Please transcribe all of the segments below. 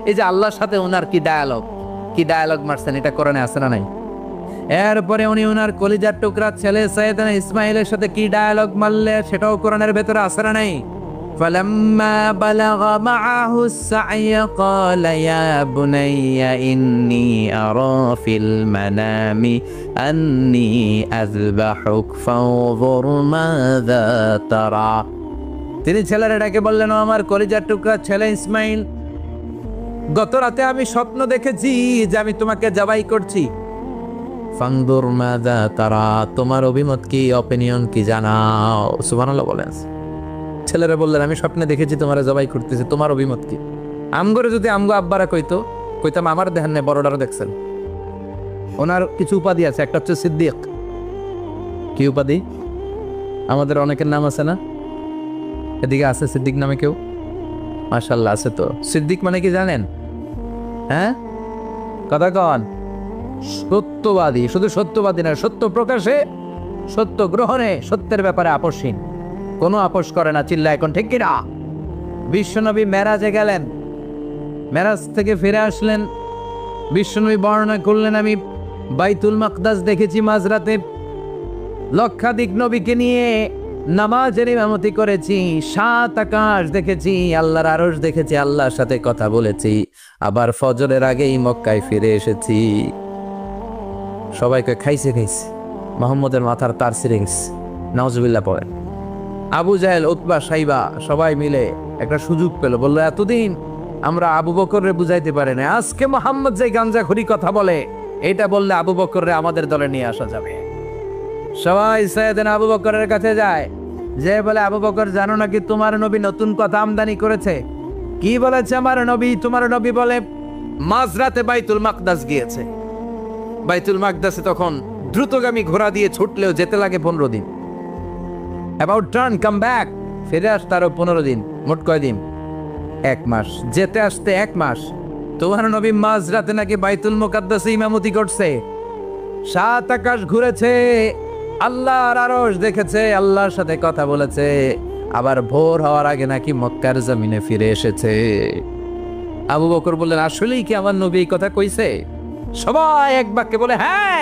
এই যে আল্লাহর সাথে ওনার কি ডায়ালগ মারছেন, এটা কোরআনে আছে না নাই? এরপরে উনি ওনার কলিজার টুকরা ছেলে সাইয়েদনা ইসমাইলের সাথে কি ডায়ালগ মারলে সেটাও কোরআনের ভেতরে আছে না নাই? فلما بلغ معه السعي قال يا بني إني أرى في المنام أني أذبحك فانظر ماذا ترى। তিনি ছেলের ডাকে বললেন, ও আমার কলিজার টুকরা ছেলে ইসমাইল, গত রাতে আমি স্বপ্ন দেখেছি যে আমি তোমাকে জবাই করছি। ফানদুর মাযা তারা, তোমার অভিমত কি, অপিনিয়ন কি জানাও। সুবহানাল্লাহ বলেন। ছেলেরা বললেন, আমি স্বপ্নে দেখেছি তোমার জবাই করতেছি, তোমার অভিমত কি? আমগরে যদি আমগো আব্বারা কইতাম আমার দেখেন না, বড়ডারও দেখছেন। ওনার কিছু উপাধি আছে, একটা হচ্ছে সিদ্দিক। কি উপাধি? আমাদের অনেকের নাম আছে না? এদিকে আছে সিদ্দিক নামে কেউ? মাশাআল্লাহ আছে। তো সিদ্দিক মানে কি জানেন? হ্যাঁ, কথা কন। সত্যবাদী। শুধু সত্যবাদী না, সত্য প্রকাশে, সত্য গ্রহণে, সত্যের ব্যাপারে আপোষহীন, কোনো আপোষ করে না। চিল্লা এখন ঠিক কিনা? বিশ্বনবী মেরাজে গেলেন, মেরাজ থেকে ফিরে আসলেন। বিশ্বনবী বর্ণনা করলেন, আমি বাইতুল মাকদাস দেখেছি মাঝরাতে, লক্ষাধিক নবীকে নিয়ে নামাজের ইমামতি করেছি, 7 আকাশ দেখেছি, আল্লাহর আরশ দেখেছি, আল্লাহর সাথে কথা বলেছি, আবার ফজরের আগেই মক্কায় ফিরে এসেছি। সবাইকে খাইছে মোহাম্মদের মাথার তার ছিঁড়ে গেছে। নাউজুবিল্লাহ পড়েন। আবু জাহেল, উতবা, সাইবা সবাই মিলে একটা সুযোগ পেল, বললো এতদিন আমরা আবু বকররে বুঝাইতে পারি না, আজকে মোহাম্মদ যে গাঞ্জাখুরি কথা বলে, এটা বললে আবু বকররে আমাদের দলে নিয়ে আসা যাবে। সবাই সাইয়েদনা আবু বকরের কাছে যায়, যে বলে, আবু বকর জানো নাকি তোমার নবী নতুন কথা আমদানি করেছে? কি বলেছে আমার নবী? তোমার নবী বলে মাঝরাতে বাইতুল মাকদাস গিয়েছে। বাইতুল মাকদাসে তখন দ্রুতগামী ঘোড়া দিয়ে ছুটলেও যেতে লাগে 15 দিন। অ্যাবাউট টার্ন কাম ব্যাক, ফিরে আসতে আরো 15 দিন, মোট কয় দিন? 1 মাস। যেতে আসতে 1 মাস। তোমার নবী মাঝরাতে নাকি বাইতুল মুকাদ্দাসে ইমামতি করছে, 7 আকাশ ঘুরেছে, আল্লাহর আরশ দেখেছে, আল্লাহর সাথে কথা বলেছে, আবার ভোর হওয়ার আগে নাকি মক্কার জমিনে ফিরে এসেছে। আবু বকর বললেন, আসলেই কি আমার নবী এই কথা কইছে? সবাই এক বাক্যে বলে, হ্যাঁ,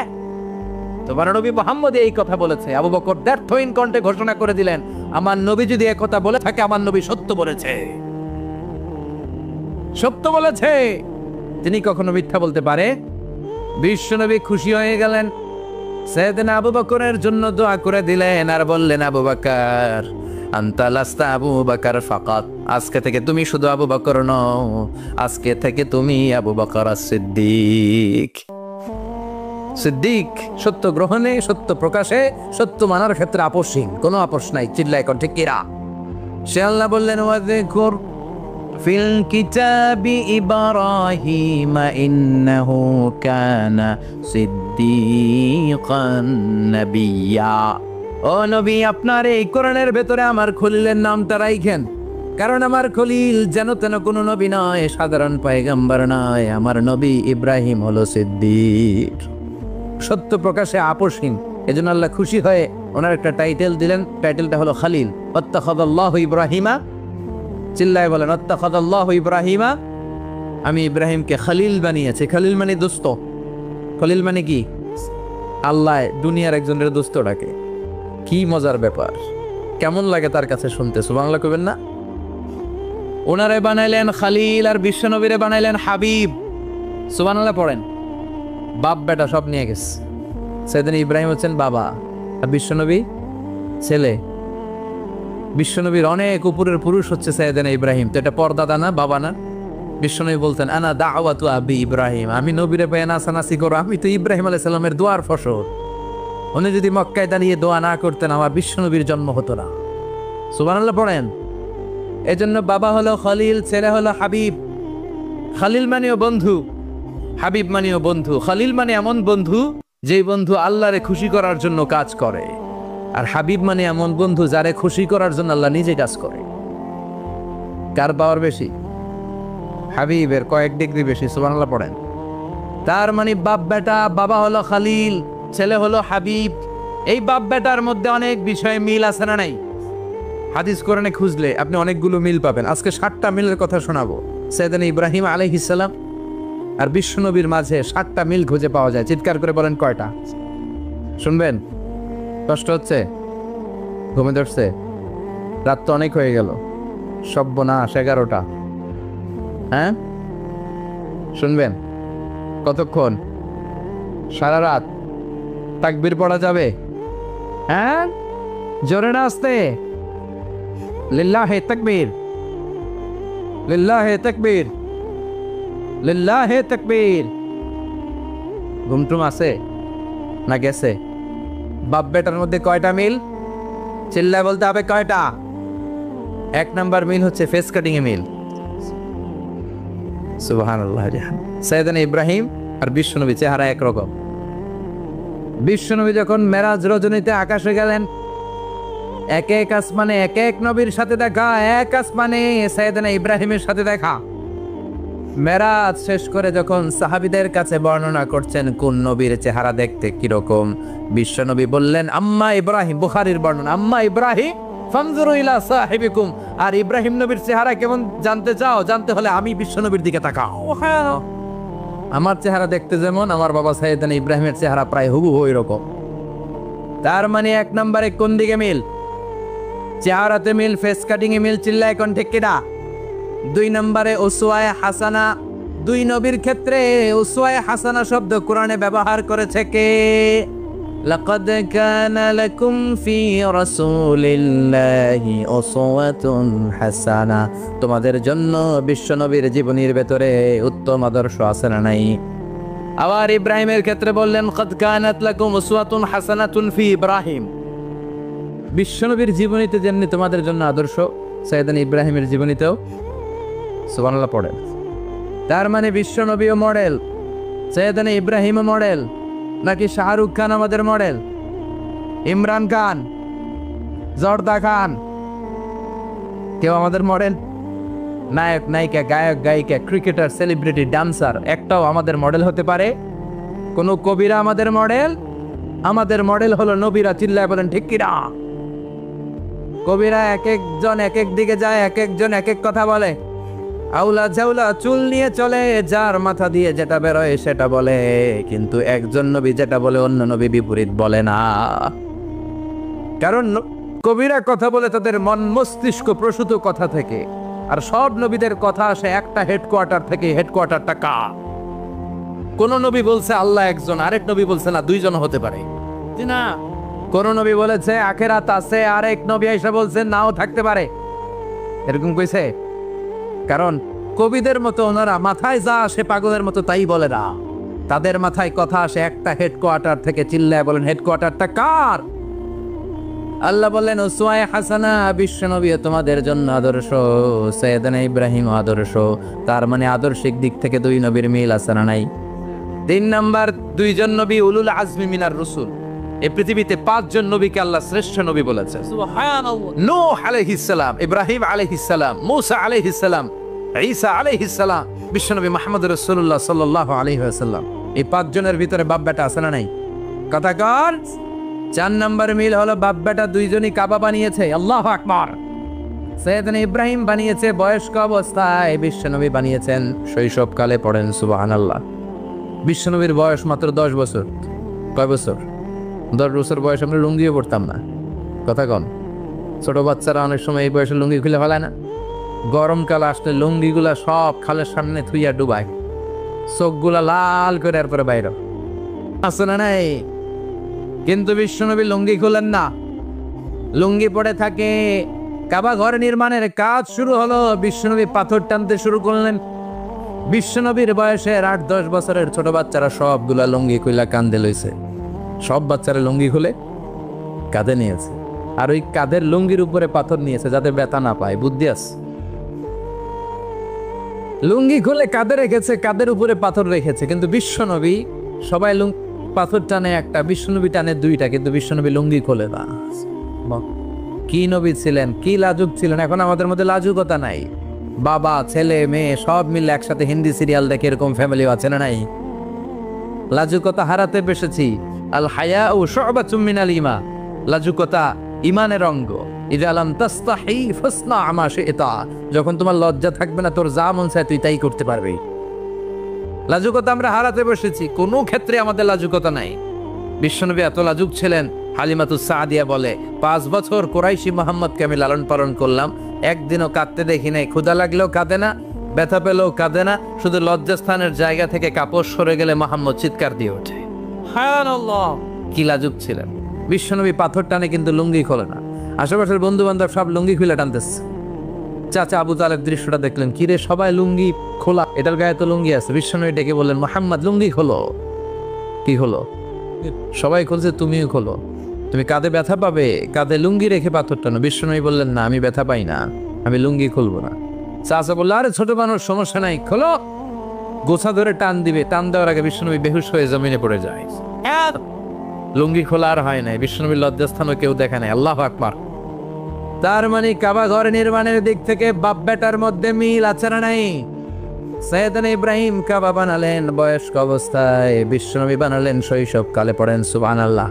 তোমার নবী মুহাম্মদ এই কথা বলেছে। আবু বকর দ্ব্যর্থহীন কণ্ঠে ঘোষণা করে দিলেন, আমার নবী যদি এই কথা বলে থাকে, আমার নবী সত্য বলেছে, সত্য বলেছে। তিনি কখনো মিথ্যা বলতে পারে? বিশ্বনবী খুশি হয়ে গেলেন, সাইয়েদনা আবু বকরের জন্য দোয়া করে দিলেন, আর বললেন, আবু বকর আনতা লাস্তা আবু বকর ফাকাত, আজকে থেকে তুমি শুধু আবু বকর নও, আজকে থেকে তুমি আবু বকর সিদ্দিক। সিদ্দিক সত্য গ্রহণে, সত্য প্রকাশে, সত্য মানার ক্ষেত্রে আপোষহীন, কোনো আপোষ নাই। চিল্লা এখন ঠিক কিরা? সে আল্লাহ বললেন, ওয়াযকুর ফিল কিতাবি ইব্রাহিম ইন্নাহু কানা সিদ্দিকান নাবিয়্যা। ও নবী, আপনার এই কোরআনের ভেতরে আমার খলিলের নামটা রাখেন, কারণ আমার খলিল যেন তেন কোনো নবী নয়, সাধারণ পয়গম্বর নয়, আমার নবী ইব্রাহিম হলো সিদ্দিক, সত্য প্রকাশে আপোষহীন। এজন্য আল্লাহ খুশি হয়ে ওনার একটা টাইটেল দিলেন, টাইটেলটা হলো খালিল। ওয়াত্তাখাযাল্লাহু ইব্রাহিমা, চিল্লায় বলেন, ওয়াত্তাখাযাল্লাহু ইব্রাহিমা, আমি ইব্রাহিমকে খালিল বানিয়েছি। খালিল মানে দোস্ত। খলিল মানে কি? আল্লাহ দুনিয়ার একজনের দোস্ত ডাকে। কি মজার ব্যাপার, কেমন লাগে তার কাছে শুনতে? সুবহানাল্লাহ কইবেন না? ওনারে বানাইলেন খালিল, আর বিশ্বনবীরে বানাইলেন হাবিব। সুবহানাল্লাহ পড়েন। বাপ বেটা সব নিয়ে গেছে। সাইয়েদনা ইব্রাহিম হচ্ছেন বাবা, আর বিশ্বনবী ছেলে। বিশ্বনবীর অনেক উপরের পুরুষ হচ্ছে সাইয়েদনা ইব্রাহিম। তো এটা পরদাদা না, বাবা না? বিশ্বনবী বলতেন, আনা দাওয়াতু আবি ইব্রাহিম, আমি নবীরে পেয়ে নাচানাচি করো, আমি তো ইব্রাহিম আলাইহিস সালামের দোয়ার ফসল। উনি যদি মক্কায় দাঁড়িয়ে দোয়া না করতেন, আমার বিশ্বনবীর জন্ম হতো না। সুবহানাল্লাহ পড়েন। এজন্য বাবা হলো খলিল, ছেলে হলো হাবিব। খালিল মানেও বন্ধু, হাবিব মানেও বন্ধু। খালিল মানে এমন বন্ধু যেই বন্ধু আল্লাহরে খুশি করার জন্য কাজ করে, আর হাবিব মানে এমন বন্ধু যারে খুশি করার জন্য আল্লাহ নিজে কাজ করে। কার পাওয়ার বেশি? হাবিবের কয়েক ডিগ্রি বেশি। সুবহানাল্লাহ পড়েন। তার মানে বাপ বেটা, বাবা হলো খালিল, ছেলে হলো হাবিব। এই বাপ বেটার মধ্যে অনেক বিষয়ে মিল আছে না নাই? হাদিস কোরআনে খুঁজলে আপনি অনেকগুলো মিল পাবেন। আজকে 7টা মিলের কথা শোনাবো। সাইয়েদনা ইব্রাহিম আলাইহিস সালাম আর বিশ্বনবীর মাঝে 7টা মিল খুঁজে পাওয়া যায়। চিৎকার করে বলেন কয়টা? শুনবেন? কষ্ট হচ্ছে? ঘুমে ধরছে? রাত তো অনেক হয়ে গেল, সর্বনাশ 11টা। হ্যাঁ, শুনবেন? কতক্ষণ? সারা রাত? তাকবীর পড়া যাবে? হ্যাঁ, জোরে না আসতে? লিল্লাহে তাকবীর, লিল্লাহে তাকবীর, লিল্লাহে তাকবীর। ঘুমটুম আছে না গেছে? বাপ বেটার মধ্যে কয়টা মিল? চিল্লায় বলতে হবে কয়টা? 1 নাম্বার মিল হচ্ছে ফেস কাটিং এ মিল। সুবহানাল্লাহ। সাইয়েদনা ইব্রাহিম আর বিশ্বনবী চেহারা একরকম। বিশ্বনবী যখন মেরাজ রজনীতে আকাশে গেলেন, এক এক আসমানে এক এক নবীর সাথে দেখা, এক আসমানে সাইয়েদনা ইব্রাহিমের সাথে দেখা। মেরাজ শেষ করে যখন সাহাবীদের কাছে বর্ণনা করছেন কোন নবীর চেহারা দেখতে কিরকম, বিশ্বনবী বললেন আম্মা ইব্রাহিম, বুখারীর বর্ণনা, আম্মা ইব্রাহিম ফানজুরু ইলা সাহিবিকুম। আর ইব্রাহিম নবীর চেহারা কেমন জানতে চাও? জানতে হলে আমি বিশ্বনবীর দিকে তাকাও। আমার চেহারা দেখতে যেমন, আমার বাবা সাইয়েদনা ইব্রাহিমের চেহারা প্রায় হুবহু ওই রকম। তার মানে 1 নম্বরে কোন দিকে মিল? চেহারাতে মিল, ফেস কাটিং এ মিল। চিল্লায় এখন ঠিক কিনা? 2 নম্বরে উসওয়ায়ে হাসানা। 2 নবীর ক্ষেত্রে উসওয়ায়ে হাসানা শব্দ কোরআনে ব্যবহার করেছে কে? লাকাদ কানা লাকুম ফি রাসূলিল্লাহি উসওয়াতুন হাসানা। তোমাদের জন্য বিশ্বনবীর জীবনীর ভেতরে উত্তম আদর্শ আছে না নাই? আবার ইব্রাহিমের ক্ষেত্রে বললেন কাদ কানাত লাকুম উসওয়াতুন হাসানাতুন ফি ইব্রাহিম। বিশ্বনবীর জীবনীতে যেমনি তোমাদের জন্য আদর্শ, সাইয়েদনা ইব্রাহিমের জীবনীতেও সুবহানাল্লাহ পড়েন। তার মানে বিশ্বনবীও মডেল, সাইয়েদনা ইব্রাহিমও মডেল। নাকি শাহরুখ খান আমাদের মডেল, ইমরান খান, জর্দা খান, কেউ আমাদের মডেল? নায়ক নায়িকা, গায়ক গায়িকা, ক্রিকেটার, সেলিব্রিটি, ডান্সার একটাও আমাদের মডেল হতে পারে? কোন কবিরা আমাদের মডেল? আমাদের মডেল হলো নবীরা। চিল্লায় বলেন ঠিক কিনা? কবিরা এক একজন এক এক দিকে যায়, এক একজন এক এক কথা বলে। আউলা ঝাউলা চুল নিয়ে চলে, যার মাথা দিয়ে যেটা বেরোয় সেটা বলে, কিন্তু একজন নবী যেটা বলে অন্য নবী বিপরীত বলে না। কারণ কবিরা কথা বলে তাদের মন মস্তিষ্ক প্রসূত কথা থেকে, আর সব নবীদের কথা আসে একটা হেডকোয়ার্টার থেকে। হেডকোয়ার্টারটা কার? কোন নবী বলছে আল্লাহ একজন, আরেক নবী বলছে না 2 জন হতে পারে। না, কোন নবী বলেছে আখিরাত আছে, আরেক নবী এসে বলছে নাও থাকতে পারে। এরকম কইছে? কারণ কবিদের মতো ওনারা মাথায় যা আসে পাগলের মতো তাই বলে না। তাদের মাথায় কথা আসে একটা হেডকোয়ার্টার থেকে। চিল্লায় বলেন হেডকোয়ার্টারটা কার? আল্লাহ বললেন উসওয়ায়ে হাসানা, বিশ্বনবী তোমাদের জন্য আদর্শ, সাইয়েদনা ইব্রাহিম আদর্শ। তার মানে আদর্শিক দিক থেকে 2 নবীর মিল আছে না নাই? 3 নাম্বার, 2 জন নবী উলুল আজমি মিনার রাসূল। এই পৃথিবীতে 5 জন নবীকে আল্লাহ শ্রেষ্ঠ নবী বলেছেন। সুবহানাল্লাহ। নূহ আলাইহিস সালাম, ইব্রাহিম আলাইহিস সালাম, মূসা আলাইহিস সালাম, ঈসা আলাইহিস সালাম, বিশ্বনবী মুহাম্মদ রাসূলুল্লাহ সাল্লাল্লাহু আলাইহি ওয়াসাল্লাম। এই 5 জনের ভিতরে বাপ বেটা আছে না নাই? কথা কর। 4 নাম্বার মিল হলো বাপ বেটা 2 জনই কাবা বানিয়েছে। আল্লাহু আকবার। সাইয়েদনা ইব্রাহিম বানিয়েছে বয়স্ক অবস্থায়, বিশ্বনবী বানিয়েছেন শৈশবকালে। পড়েন সুবহানাল্লাহ। বিশ্বনবীর বয়স মাত্র 10 বছর। কয় বছর? 10 বছর বয়স আমরা লুঙ্গিও পড়তাম না। কথা কন। ছোট বাচ্চারা অনেক সময় এই বয়সে লুঙ্গি খুলে ফেলায় না? গরমকাল আসলে লুঙ্গিগুলা সব খালের সামনে থুইয়া ডুবায়, চোখগুলা লাল করে এরপরে বাইরে আছে না নাই? কিন্তু বিশ্বনবী লুঙ্গি খুলেন না, লুঙ্গি পড়ে থাকে। কাবা ঘর নির্মাণের কাজ শুরু হলো, বিশ্বনবী পাথর টানতে শুরু করলেন। বিশ্বনবীর বয়সের 8-10 বছরের ছোট বাচ্চারা সবগুলা লুঙ্গি খুলে কাঁধে লইছে। সব বাচ্চারা লুঙ্গি খুলে কাঁধে নিয়েছে, আর ওই কাঁধের লুঙ্গির উপরে পাথর নিয়েছে যাতে ব্যথা না পায়। বুদ্ধি আছে? লুঙ্গি খুলে কাঁধে রেখেছে, কাঁধের উপরে পাথর রেখেছে। কিন্তু বিশ্বনবী, সবাই পাথর টানে একটা, বিশ্বনবী টানে 2টা, কিন্তু বিশ্বনবী লুঙ্গি খোলে না। কি নবী ছিলেন, কি লাজুক ছিলেন! এখন আমাদের মধ্যে লাজুকতা নাই। বাবা ছেলে মেয়ে সব মিলে একসাথে হিন্দি সিরিয়াল দেখে, এরকম ফ্যামিলিও আছে না নাই? লাজুকতা হারাতে বসেছি। আল হায়াউ শু'বাতুম মিনাল ঈমান। লাজুকতা ঈমানের অঙ্গ। ইযা লাম তাস্তাহি ফাসনা মা শি'তা, যখন তোমার লজ্জা থাকবে না তোর যা মন চায় তুই তাই করতে পারবি। লাজুকতা আমরা হারাতে বসেছি, কোনো ক্ষেত্রে আমাদের লাজুকতা নাই। বিশ্বনবী এত লাজুক ছিলেন, হালিমাতুস সাদিয়া বলে 5 বছর কুরাইশি মুহাম্মদকে আমি লালন পালন করলাম, একদিনও কাঁদতে দেখি নাই। ক্ষুধা লাগলেও কাঁদে না, ব্যথা পেলেও কাঁদে না, শুধু লজ্জাস্থানের জায়গা থেকে কাপড় সরে গেলে মুহাম্মদ চিৎকার দিয়ে ওঠে। সুবহানাল্লাহ, কি লাজুক ছিলেন। বিশ্বনবী পাথর টানে কিন্তু লুঙ্গি খোলে না। আশেপাশের বন্ধু বান্ধব সব লুঙ্গি খুলে টানতেছে। চাচা আবু তালেব দৃশ্যটা দেখলেন, কিরে সবাই লুঙ্গি খোলা, এটার গায়ে তো লুঙ্গি আছে। বিশ্বনবী ডেকে বললেন, মুহাম্মদ লুঙ্গি খোলো। কি হলো? সবাই খুলছে, তুমিও খোলো। তুমি কাঁধে ব্যথা পাবে, কাঁধে লুঙ্গি রেখে পাথর টানো। বিশ্বনবী বললেন, না আমি ব্যথা পাই না, আমি লুঙ্গি খুলবো না। চাচা বললো, আরে ছোট মানুষ, সমস্যা নাই, খোলো। গোছা ধরে টান দিবে, টান দেওয়ার আগে বিশ্বনবী বেহুশ হয়ে জমিনে পড়ে যায়। লুঙ্গি খোলা আর হয় নাই। বিশ্বনবীর লজ্জাস্থানও কেউ দেখে নাই। আল্লাহু আকবার। তার মানে কাবা ঘর নির্মাণের দিক থেকে বাপ বেটার মধ্যে মিল আছে না নাই? সাইয়েদনা ইব্রাহিম কাবা বানালেন বয়স্ক অবস্থায়, বিশ্বনবী বানালেন শৈশবকালে। পড়েন সুবহানাল্লাহ।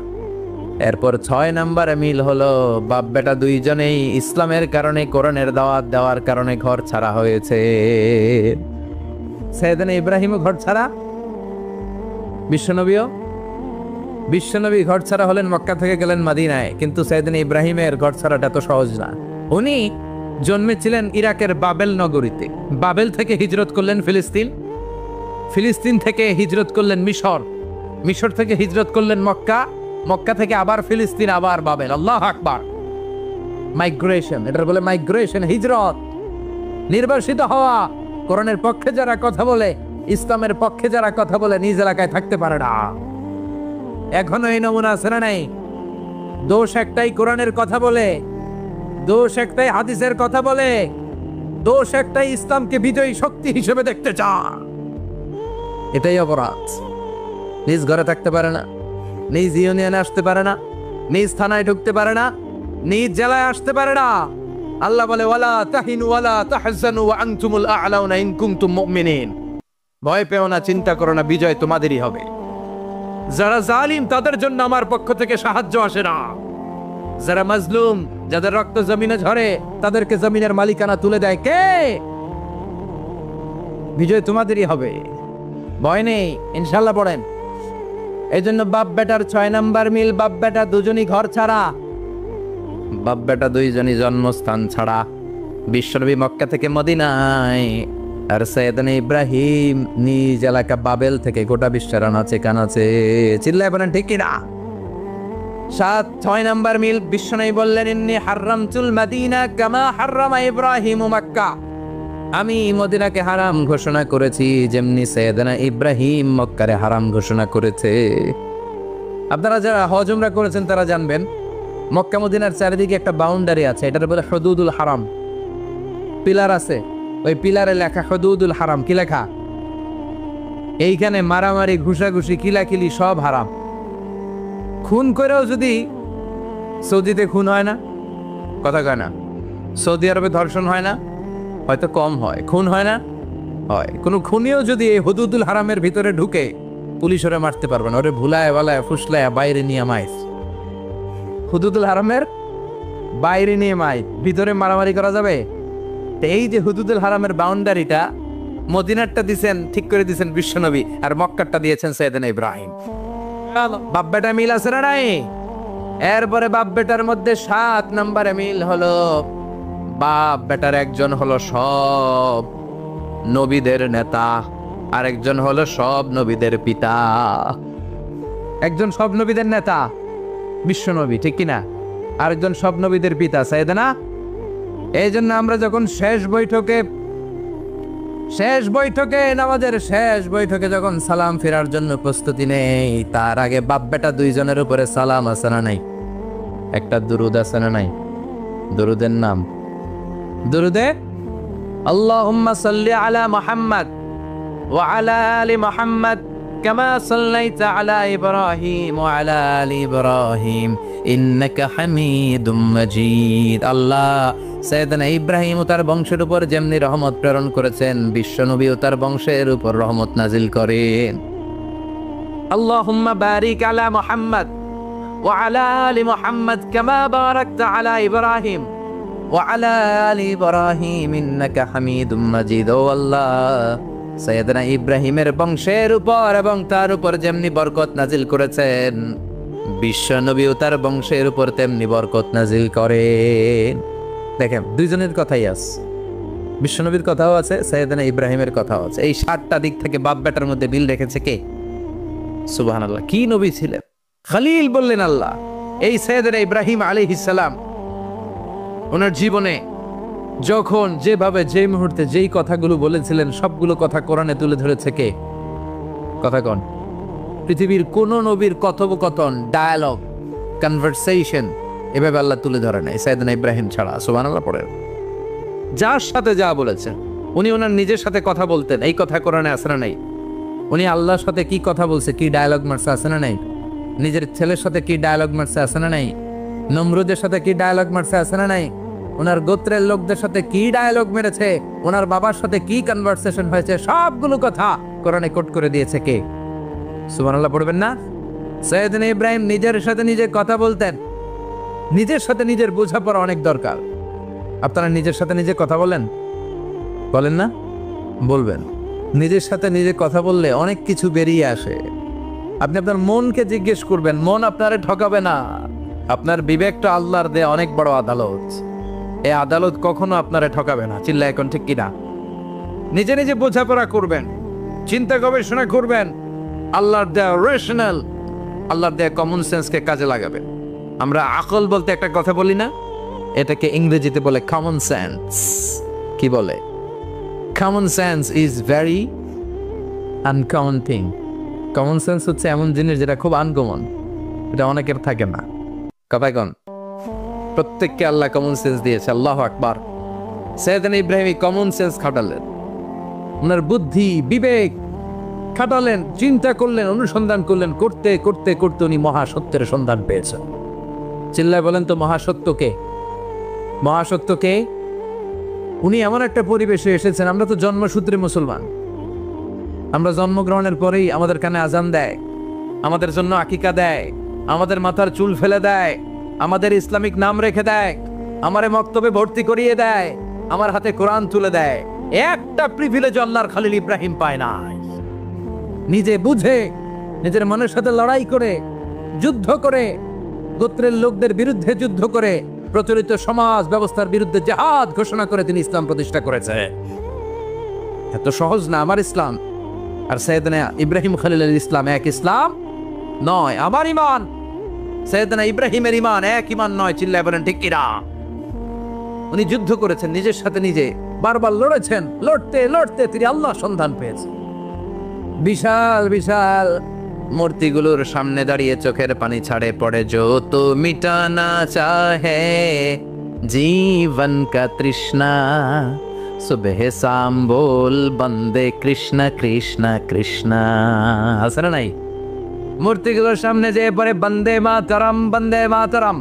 এরপর 6 নম্বরে মিল হলো বাপ বেটা দুইজনেই ইসলামের কারণে, কোরআনের দাওয়াত দেওয়ার কারণে ঘর ছাড়া হয়েছে। সাইয়েদনা ইব্রাহিমও ঘর ছাড়া, বিশ্বনবী ঘর ছাড়া হলেন, মক্কা থেকে গেলেন মদিনায়। কিন্তু সাইয়েদনা ইব্রাহিমের ঘর ছাড়াটা তো সহজ না। উনি জন্মেছিলেন ইরাকের বাবেল নগরীতে। বাবেল থেকে হিজরত করলেন ফিলিস্তিন, ফিলিস্তিন থেকে হিজরত করলেন মিশর, মিশর থেকে হিজরত করলেন মক্কা, মক্কা থেকে আবার ফিলিস্তিন, আবার বাবেল। আল্লাহু আকবার। মাইগ্রেশন, এটার বলে মাইগ্রেশন, হিজরত, নির্বাসিত হওয়া। কোরআনের পক্ষে যারা কথা বলে, ইসলামের পক্ষে যারা কথা বলে, নিজ এলাকায় থাকতে পারে না। এখনো এই নমুনা আছে না নাই? দোষ একটাই, কোরআনের কথা বলে, দোষ একটাই, হাদিসের কথা বলে, দোষ একটাই, ইসলামকে বিজয়ী শক্তি হিসেবে দেখতে চান। এটাই অপরাধ। নিজ ঘরে থাকতে পারে না, নিজ ইউনিয়নে আসতে পারে না, নিজ থানায় ঢুকতে পারে না, নিজ জেলায় আসতে পারে না। আল্লাহ বলে, ওয়ালা তাহিনু ওয়ালা তাহজানু ওয়া আনতুমুল আ'লাউনা ইন কুনতুম মুমিনিন। ভয় পেও না, চিন্তা করো না, বিজয় তোমাদেরই হবে। যারা জালিম তাদের জন্য আমার পক্ষ থেকে সাহায্য আসে না। যারা মাজলুম, যাদের রক্ত জমিনে ঝরে, তাদেরকে জমিনের মালিকানা তুলে দেয় কে? বিজয় তোমাদেরই হবে, ভয় নেই, ইনশাআল্লাহ। পড়েন। এই জন্য বাপ বেটার 6 নাম্বার মিল, বাপ বেটা দুজনই ঘর ছাড়া, বাপ বেটা দুইজনই জন্মস্থান ছাড়া। বিশ্বনবী মক্কা থেকে মদিনায়, আর সাইয়েদনা ইব্রাহিম নিজ এলাকা বাবেল থেকে গোটা বিশ্বের আনাচে কানাচে। চিল্লায় বলেন ঠিক কিনা? 6 নাম্বার মিল, বিশ্বনবী বললেন, ইন্নী হাররামতুল মাদিনা কামা হাররামা ইব্রাহিম মক্কা। আমি মদিনাকে হারাম ঘোষণা করেছি যেমনি সাইয়েদনা ইব্রাহিম মক্কারে হারাম ঘোষণা করেছে। আপনারা যারা হজ উমরা করেছেন তারা জানবেন, মক্কা মদিনার চারিদিকে একটা বাউন্ডারি আছে, এটার বলে হুদুদুল হারাম। পিলার আছে, ওই পিলারে লেখা হুদুদুল হারাম। কি লেখা? এইখানে মারামারি, ঘুষাঘুষি, কিলাকিলি সব হারাম। খুন করেও যদি, সৌদিতে খুন হয় না, কথা কয় না? সৌদি আরবে ধর্ষণ হয় না, হয়তো কম হয়, খুন হয় না, হয়। কোনো খুনিও যদি এই হুদুদুল হারামের ভিতরে ঢুকে, পুলিশ ওরে মারতে পারবে না। ওরে ভুলায় বালায় ফুসলায় বাইরে নিয়ে মাইস। হুদুদুল হারামের বাইরে নিয়ে মাই, ভিতরে মারামারি করা যাবে? এই যে হুদুদুল হারামের বাউন্ডারিটা, মদিনারটা দিছেন, ঠিক করে দিছেন বিশ্বনবী, আর মক্কারটা দিয়েছেন সাইয়েদনা ইব্রাহিম। বাপ বেটা মিল আছে না নাই? এরপরে বাপ বেটার মধ্যে 7 নম্বরে মিল হলো, বাপ বেটার একজন হলো সব নবীদের নেতা, আর একজন হলো সব নবীদের পিতা। একজন সব নবীদের নেতা বিশ্বনবী, ঠিক কিনা? আরেকজন সব নবীদের পিতা সাইয়েদনা। এই জন্য আমরা যখন শেষ বৈঠকে নামাজের শেষ বৈঠকে যখন সালাম ফেরার জন্য প্রস্তুতি নেই, তার আগে বাপ বেটা দুইজনের উপরে সালাম আছে না নাই? একটা দুরুদ আছে না নাই? দুরুদের নাম দুরুদে আল্লাহুম্মা সাল্লি আলা মুহাম্মাদ ওয়া আলা আলি মুহাম্মাদ কামা সাল্লাইতা আলা ইব্রাহিম ওয়া আলা আলি ইব্রাহিম ইন্নাকা হামিদুম মাজিদ। আল্লাহ সাইয়েদনা ইব্রাহিম ও তার বংশের উপর যেমনি রহমত প্রেরণ করেছেন, বিশ্বনবী ও তার বংশের উপর রহমত নাজিল করেন। আল্লাহুম্মা বারিক আলা মুহাম্মাদ ওয়া আলা আলি মুহাম্মাদ কামা বারাকতা আলা ইব্রাহিম ওয়া আলা আলি ইব্রাহিম ইন্নাকা হামিদুম মাজিদ। ও আল্লাহ, সাইয়েদনা ইব্রাহিমের বংশের উপর এবং তার উপর যেমনি বরকত নাজিল করেছেন, বিশ্ব নবী ও তার বংশের উপর তেমনি বরকত নাজিল করেন। দেখেন, দুইজনের কথাই আছে, বিশ্বনবীর কথাও আছে, সাইয়েদনা ইব্রাহিমের কথাও আছে। এই 7টা দিক থেকে বাপ বেটার মধ্যে মিল রেখেছে কে? সুবহানাল্লাহ। কি নবী ছিলেন! খলিল বললেন আল্লাহ। এই সাইয়েদনা ইব্রাহিম আলাইহিস সালাম ওনার জীবনে যখন যেভাবে যে মুহূর্তে যেই কথাগুলো বলেছিলেন, সবগুলো কথা কোরআনে তুলে ধরেছে কে? কথা কন। পৃথিবীর কোন নবীর কথোপকথন, ডায়ালগ, কনভারসেশন এভাবে আল্লাহ তুলে ধরে নাই সাইয়েদনা ইব্রাহিম ছাড়া। সুবহানাল্লাহ পড়ে। যার সাথে যা বলেছেন, উনি ওনার নিজের সাথে কথা বলতেন, এই কথা কোরআনে আছে না নাই? উনি আল্লাহর সাথে কি কথা বলছে, কি ডায়ালগ মারছে, আছে না নাই? নিজের ছেলের সাথে কি ডায়ালগ মারছে, আছে না নাই? নমরুদের সাথে কি ডায়ালগ মারছে, আছে না নাই? ওনার গোত্রের লোকদের সাথে কি ডায়ালগ মেরেছে, ওনার বাবার সাথে কি কনভারসেশন হয়েছে, সবগুলো কথা কোরআনে কোট করে দিয়েছে কে? সুবহানাল্লাহ পড়বেন না? সাইয়েদনা ইব্রাহিম নিজের সাথে নিজে কথা বলতেন। নিজের সাথে নিজের বোঝাপড়া অনেক দরকার। আপনারা নিজের সাথে নিজে কথা বলেন? বলেন না? বলবেন। নিজের সাথে নিজে কথা বললে অনেক কিছু বেরিয়ে আসে। আপনি আপনার মনকে জিজ্ঞেস করবেন, মন আপনারে ঠকাবে না। আপনার বিবেকটা আল্লাহর দেয়া অনেক বড় আদালত। এই আদালত কখনো আপনারে ঠকাবে না। চিল্লা এখন ঠিক কিনা? নিজে নিজে বোঝাপড়া করবেন, চিন্তা গবেষণা করবেন, আল্লাহর দেয়া রেশনাল, আল্লাহর দেয়া কমন সেন্সকে কাজে লাগাবেন। আমরা আকল বলতে একটা কথা বলি না, এটাকে ইংরেজিতে বলে কমন সেন্স। কি বলে? Common sense is very uncommon thing. Common sense হচ্ছে এমন জিনিস যেটা খুব আনকমন, এটা অনেকের থাকে না। কথা কন। প্রত্যেককে আল্লাহ কমন সেন্স দিয়েছে। আল্লাহু আকবার। সাইয়েদনা ইব্রাহিম কমন সেন্স খাটালেন, ওনার বুদ্ধি বিবেক খাটালেন, চিন্তা করলেন, অনুসন্ধান করলেন, করতে করতে করতে উনি মহাসত্যের সন্ধান পেয়েছেন। চিল্লায় বলেন তো, মহাসত্যকে? মহাসত্যকে উনি এমন একটা পরিবেশে এসেছেন। আমরা তো জন্মসূত্রে মুসলমান। আমরা জন্মগ্রহণের পরেই আমাদের কানে আজান দেয়, আমাদের জন্য আকিকা দেয়, আমাদের মাথার চুল ফেলে দেয়, আমাদের ইসলামিক নাম রেখে দেয়, আমারে মক্তবে ভর্তি করিয়ে দেয়, আমার হাতে কোরআন তুলে দেয়। একটা প্রিভিলেজ আল্লাহর খলিল ইব্রাহিম পায় নাই। নিজে বুঝে, নিজের মনের সাথে লড়াই করে, যুদ্ধ করে, গোত্রের লোকদের বিরুদ্ধে যুদ্ধ করে, প্রচলিত সমাজ ব্যবস্থার বিরুদ্ধে জিহাদ ঘোষণা করে তিনি ইসলাম প্রতিষ্ঠা করেছে। এত সহজ না আমার ইসলাম আর সাইয়েদনা ইব্রাহিম খলিলের ইসলাম এক ইসলাম নয়। আমার ঈমান সাইয়েদনা ইব্রাহিমের ঈমান এক ঈমান নয়। চিল্লায় বলেন ঠিক কিনা? উনি যুদ্ধ করেছেন, নিজের সাথে নিজে বারবার লড়েছেন। লড়তে লড়তে তিনি আল্লাহ সন্ধান পেয়েছেন। বিশাল বিশাল মূর্তিগুলোর সামনে দাঁড়িয়ে চোখের পানি ছাড়ে পড়ে। जो तो मिटाना चाहे जीवन का तृष्णा, सुबह शाम बोल बंदे कृष्ण कृष्ण कृष्ण। আছে না নাই? মূর্তিগুলোর সামনে যে পড়ে বন্দে মাতরম, বন্দে মাতরম,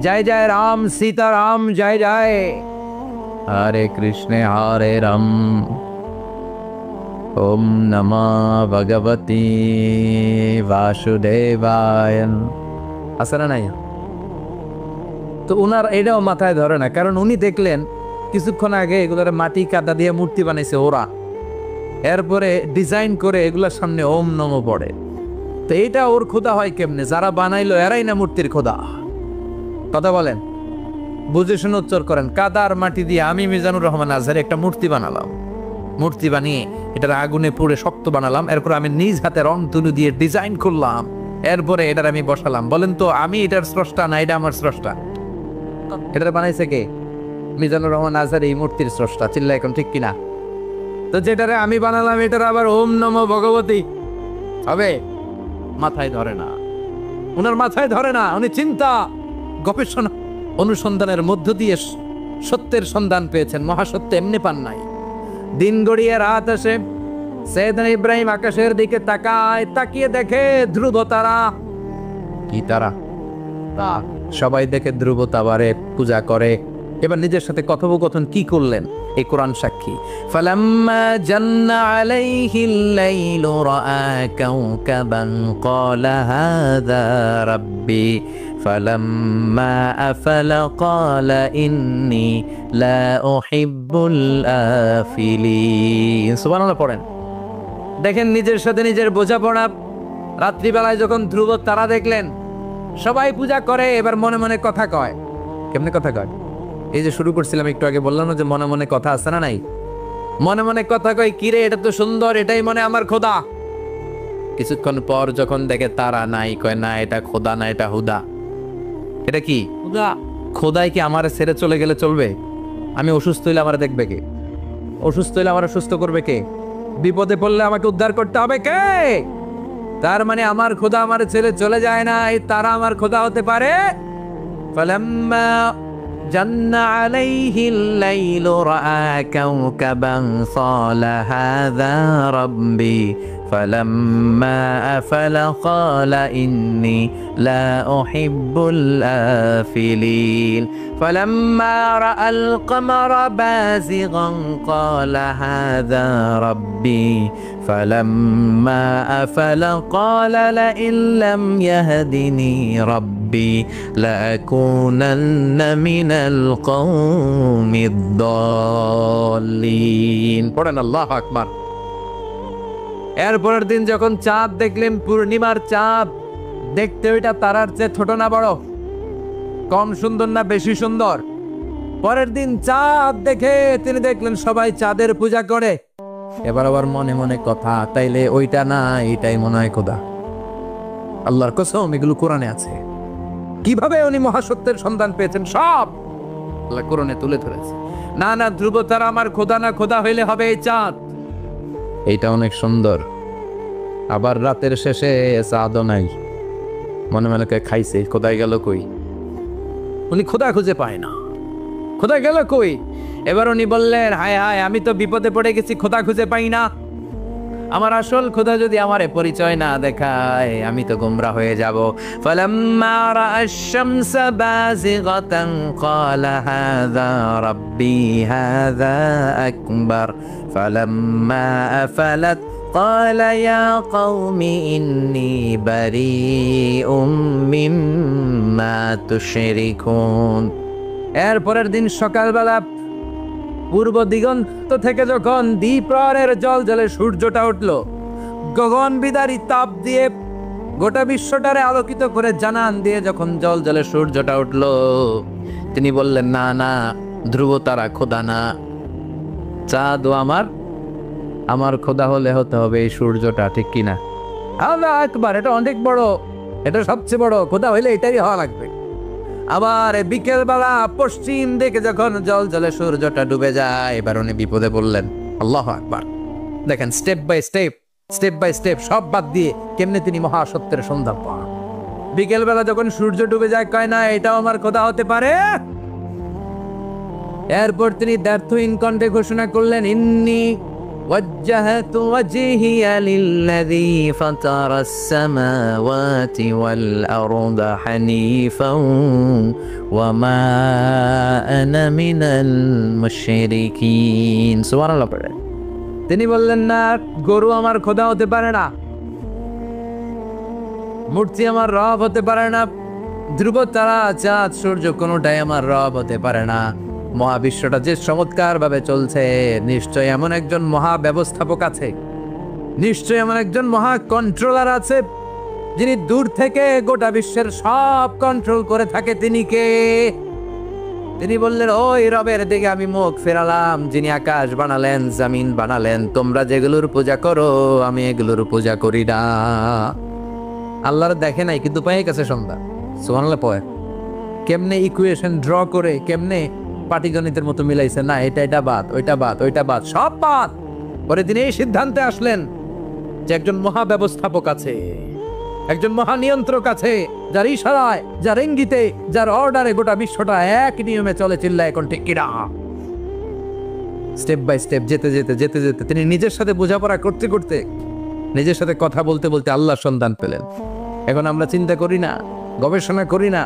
জয় জয় রাম সীতা রাম, জয় জয় হরে কৃষ্ণ হরে রাম, ওম নমঃ ভগবতে বাসুদেবায়। আছে না নাই? তো উনার এটাও মাথায় ধরে না, কারণ উনি দেখলেন কিছুক্ষণ আগে এগুলোর মাটি কাদা দিয়ে মূর্তি বানাইছে ওরা, এরপরে ডিজাইন করে এগুলোর সামনে ওম নমঃ পড়ে। তো এইটা ওর খোদা হয় কেমনে? যারা বানাইলো এরাই না মূর্তির খোদা। কথা বলেন, বুঝে শুনে উচ্চার করেন। কাদার মাটি দিয়ে আমি মিজানুর রহমান আজহারি একটা মূর্তি বানালাম, মূর্তি বানিয়ে এটার আগুনে পুড়ে শক্ত বানালাম, এরপর আমি নিজ হাতে রং তুলি দিয়ে ডিজাইন করলাম, এরপরে এটার আমি বসালাম। বলেন তো আমি এটার স্রষ্টা না এটা আমার স্রষ্টা? এটার বানাইছে কে? মিজানুর রহমান আজহারি এই মূর্তির স্রষ্টা। চিল্লা এখন ঠিক কিনা? তো যেটারে আমি বানালাম এটার আবার ওম নমঃ ভগবতী হবে? মাথায় ধরে না, উনার মাথায় ধরে না। উনি চিন্তা গবেষণা অনুসন্ধানের মধ্য দিয়ে সত্যের সন্ধান পেয়েছেন। মহাসত্য এমনি পান নাই। দিন গড়িয়ে রাত আসে, সাইয়েদনা ইব্রাহিম আকাশের দিকে তাকায়, তাকিয়ে দেখে ধ্রুব তারা। কি তারা? সবাই দেখে ধ্রুব তারারে পূজা করে। এবার নিজের সাথে কথোপকথন কি করলেন? এই কোরআন সাক্ষী। ফালাম্মা জান্না আলাইহিল লাইলু রাআ কাওকাবান ক্বালা হাযা রাব্বি ফালাম্মা আফালা ক্বালা ইন্নী লা উহিব্বুল আফিলিন। সুবহানাল্লাহ পড়েন। দেখেন নিজের সাথে নিজের বোঝাপড়া। রাত্রিবেলায় যখন ধ্রুব তারা দেখলেন, সবাই পূজা করে, এবার মনে মনে কথা কয়। কেমনে কথা কয়? এই যে শুরু করছিলাম একটু আগে, বললাম না যে মনে মনে কথা আছে না নাই? মনে মনে কথা কয়, কিরে এটা তো সুন্দর, এটাই মনে আমার খোদা। কিছুক্ষণ পর যখন দেখে তারা নাই, কয় না এটা খোদা না, এটা হুদা। এটা কি? হুদা। খোদাই কি আমার ছেড়ে চলে গেলে চলবে? আমি অসুস্থ হইলে আমার দেখবে কে? অসুস্থ হইলে আমার সুস্থ করবে কে? বিপদে পড়লে আমাকে উদ্ধার করতে হবে কে? তার মানে আমার খোদা আমার ছেড়ে চলে যায় না, এই তারা আমার খোদা হতে পারে। ফালাম্মা জান্না আলাইহিল লাইলু রাআ কাওকাবান ক্বালা হাযা রাব্বি ফালাম্মা আফালা ক্বালা ইন্নী লা উহিব্বুল আফিলিন ফালাম্মা রাআল কমারা বাযিগান ক্বালা হাযা রাব্বি ফালাম্মা আফালা ক্বালা লাইন লাম ইয়াহদিনি রাব্বি লাকুনান্না মিনাল কওমিদ দাল্লিন। পড়েন আল্লাহু আকবার। এরপরের দিন যখন চাঁদ দেখলেন, পূর্ণিমার চাঁদ, দেখতে ওইটা তারার চেয়ে ছোট না বড়? কম সুন্দর না বেশি সুন্দর? পরের দিন চাঁদ দেখে তিনি দেখলেন সবাই চাঁদের পূজা করে। এবার আবার মনে মনে কথা, তাইলে ওইটা না এটাই মনে হয় খোদা। আল্লাহর কসম, এগুলো কোরআনে আছে। কিভাবে উনি মহাসত্যের সন্ধান পেয়েছেন সব আল্লাহ কোরআনে তুলে ধরেছে। না না, ধ্রুব তারা আমার খোদা না, খোদা হইলে হবে এই চাঁদ। এইটা অনেক সুন্দর। আবার রাতের শেষে চাঁদও নাই, মনে মনে খাইছে, খোদাই গেল কই? উনি খোদা খুঁজে পায় না, খোদা গেল কই? এবার উনি বললেন, হায় হায়, আমি তো বিপদে পড়ে গেছি, খোদা খুঁজে পাই না। আমার আসল খোদা যদি আমারে পরিচয় না দেখায়, আমি তো গোমরা হয়ে যাব। ফালাম্মা রাআশ শামসা বাযিগাতান ক্বালা হাযা রাব্বি হাযা আকবার ফালাম্মা আফালাত ক্বালা ইয়া কওমি ইন্নী বারীউম মিম্মা তুশরিকুন। এরপরের দিন সকালবেলা পূর্ব দিগন্ত থেকে যখন দ্বিপ্রহরের জল জলে সূর্যটা উঠল, গগন বিদারী তাপ দিয়ে গোটা বিশ্বটারে আলোকিত করে জানান দিয়ে যখন জল জলে সূর্যটা উঠল, তিনি বললেন, না না, ধ্রুব তারা খোদা না, চাঁদও আমার খোদা হলে হতে হবে এই সূর্যটা, ঠিক কিনা? আল্লাহু আকবার, এটা অনেক বড়, এটা সবচেয়ে বড়, খোদা হইলে এটাই হওয়া লাগবে। আবার বিকেল বেলা পশ্চিম দিকে যখন জল জলে সূর্যটা ডুবে যায়, এবার উনি বিপদে বললেন। আল্লাহু আকবার। দেখেন স্টেপ বাই স্টেপ সব বাদ দিয়ে কেমনে তিনি মহাসত্যের সন্ধান পান। বিকেল বেলা যখন সূর্য ডুবে যায়, কয় না এটাও আমার খোদা হতে পারে। এরপর তিনি দ্ব্যর্থহীন কণ্ঠে ঘোষণা করলেন, ইন্নী وجهت وجهي للذي فطر السماوات والأرض حنيفا وما أنا من المشركين। সুবহানাল্লাহ পড়ে তিনি বললেন, না, গরু আমার খোদা হতে পারে না, মূর্তি আমার রব হতে পারে না, ধ্রুব তারা চাঁদ সূর্য কোনোটাই আমার রব হতে পারে না। মহাবিশ্বটা যে চমৎকার ভাবে চলছে, নিশ্চয় এমন একজন মহা ব্যবস্থাপক আছে, নিশ্চয় এমন একজন মহা কন্ট্রোলার আছে, যিনি দূর থেকে গোটা বিশ্বের সব কন্ট্রোল করে থাকে। তিনি কে? তিনি বললেন, ওই রবের দিকে আমি মুখ ফেরালাম, যিনি আকাশ বানালেন, জমিন বানালেন। তোমরা যেগুলোর পূজা করো, আমি এগুলোর পূজা করি না। আল্লাহর দেখে নাই, কিন্তু পেয়ে গেছে সন্ধ্যা। সুবহানাল্লাহ পড়ে কেমনে ইকুয়েশন ড্র করে, কেমনে পাটিগণিতের মতো মিলাইছে, না এটা বাদ, ওইটা বাদ, সব বাদ। পরে তিনি এই সিদ্ধান্তে আসলেন যে একজন মহা ব্যবস্থাপক আছে, একজন মহা নিয়ন্ত্রক আছে, যার ইশারায়, যার ইঙ্গিতে, যার অর্ডারে গোটা বিশ্বটা এক নিয়মে চলে। চিল্লায় এখন ঠিক কিনা? স্টেপ বাই স্টেপ যেতে যেতে তিনি নিজের সাথে বোঝাপড়া করতে করতে, নিজের সাথে কথা বলতে বলতে আল্লাহর সন্ধান পেলেন। এখন আমরা চিন্তা করি না, গবেষণা করি না।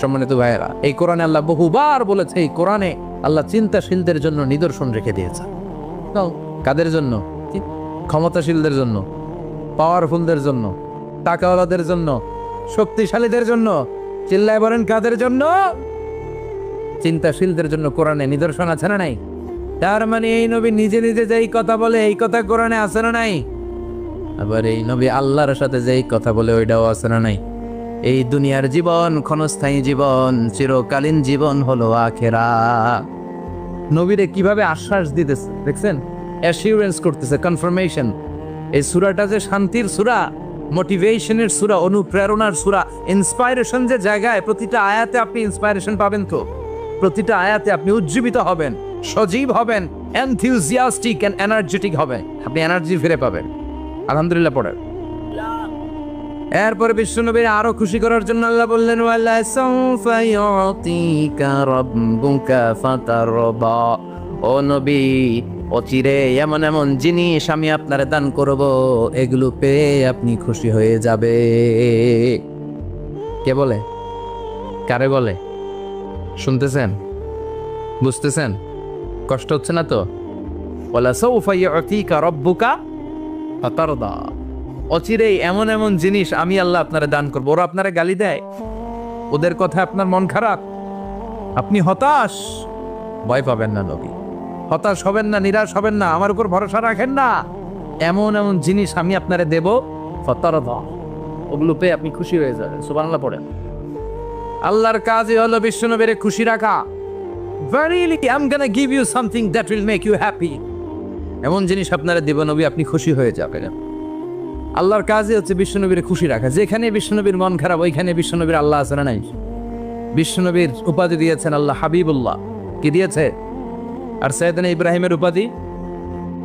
সম্মানিত ভাইয়েরা, এই কোরআনে আল্লাহ বহুবার বলেছে, এই কোরআনে আল্লাহ চিন্তাশীলদের জন্য নিদর্শন রেখে দিয়েছেন। কাদের জন্য? ক্ষমতাশীলদের জন্য, পাওয়ারফুলদের জন্য, টাকাওয়ালাদের জন্য, শক্তিশালীদের জন্য। চিল্লায় বলেন কাদের জন্য? চিন্তাশীলদের জন্য কোরআনে নিদর্শন আছে না নাই? তার মানে এই নবী নিজে নিজে যেই কথা বলে এই কথা কোরআনে আছে না নাই? আবার এই নবী আল্লাহর সাথে যেই কথা বলে ওইটাও আছে না নাই? এই দুনিয়ার জীবন ক্ষণস্থায়ী জীবন, চিরকালীন জীবন হলো আখিরাত। নবীরে কিভাবে আশ্বাস দিতেছে দেখছেন? অ্যাসিউরেন্স করতেছে, কনফার্মেশন। এই সূরাটা যে শান্তির সূরা, মোটিভেশনের সূরা, অনুপ্রেরণার সূরা, ইন্সপাইরেশন যে জায়গায়, প্রতিটা আয়াতে আপনি ইন্সপাইরেশন পাবেন। তো প্রতিটা আয়াতে আপনি উজ্জীবিত হবেন, সজীব হবেন, এনথিউজিয়াস্টিক এন্ড এনার্জেটিক হবেন, আপনি এনার্জি ফিরে পাবেন। আলহামদুলিল্লাহ পড়েন। এরপরে বিশ্বনবীর আরো খুশি করার জন্য আল্লাহ বললেন, ওয়ালা সাউফা ইউতিকা রাব্বুকা ফাতারদা। ও নবী, অচিরে এমন এমন জিনিস আমি আপনারে দান করব, এগুলো পেয়ে আপনি খুশি হয়ে যাবে। কে বলে? কারে বলে? শুনতেছেন? বুঝতেছেন? কষ্ট হচ্ছে না তো? ওয়ালা সাউফা ইউতিকা রাব্বুকা ফাতারদা। অচিরেই এমন এমন জিনিস আমি আল্লাহ আপনারা দান করবো। ওরা আপনারা গালি দেয়, ওদের কথা আপনার মন খারাপ, আপনি হতাশ, ভয় পাবেন না নবী, হতাশ হবেন না, নিরাশ হবেন না, আমার উপর ভরসা রাখেন না। এমন এমন জিনিস আমি আপনারে দেব, ফাতারদা, ওগুলো পেয়ে আপনি খুশি হয়ে যাবেন। সুবহানাল্লাহ পড়েন। আল্লাহর কাজই হলো বিশ্বনবীরে খুশি রাখা। Verily, I'm gonna give you something that will make you happy. এমন জিনিস আপনারা দেব নবী, আপনি খুশি হয়ে যাবেন। আল্লাহর কাজই হচ্ছে বিশ্বনবীর খুশি রাখা। যেখানে বিশ্বনবীর মন খারাপ, ওইখানে বিশ্বনবীর আল্লাহ আছে না নাই? বিশ্বনবীর উপাধি দিয়েছেন আল্লাহ হাবিবুল্লাহ। কি দিয়েছে? আর সাইয়েদনা ইব্রাহিমের উপাধি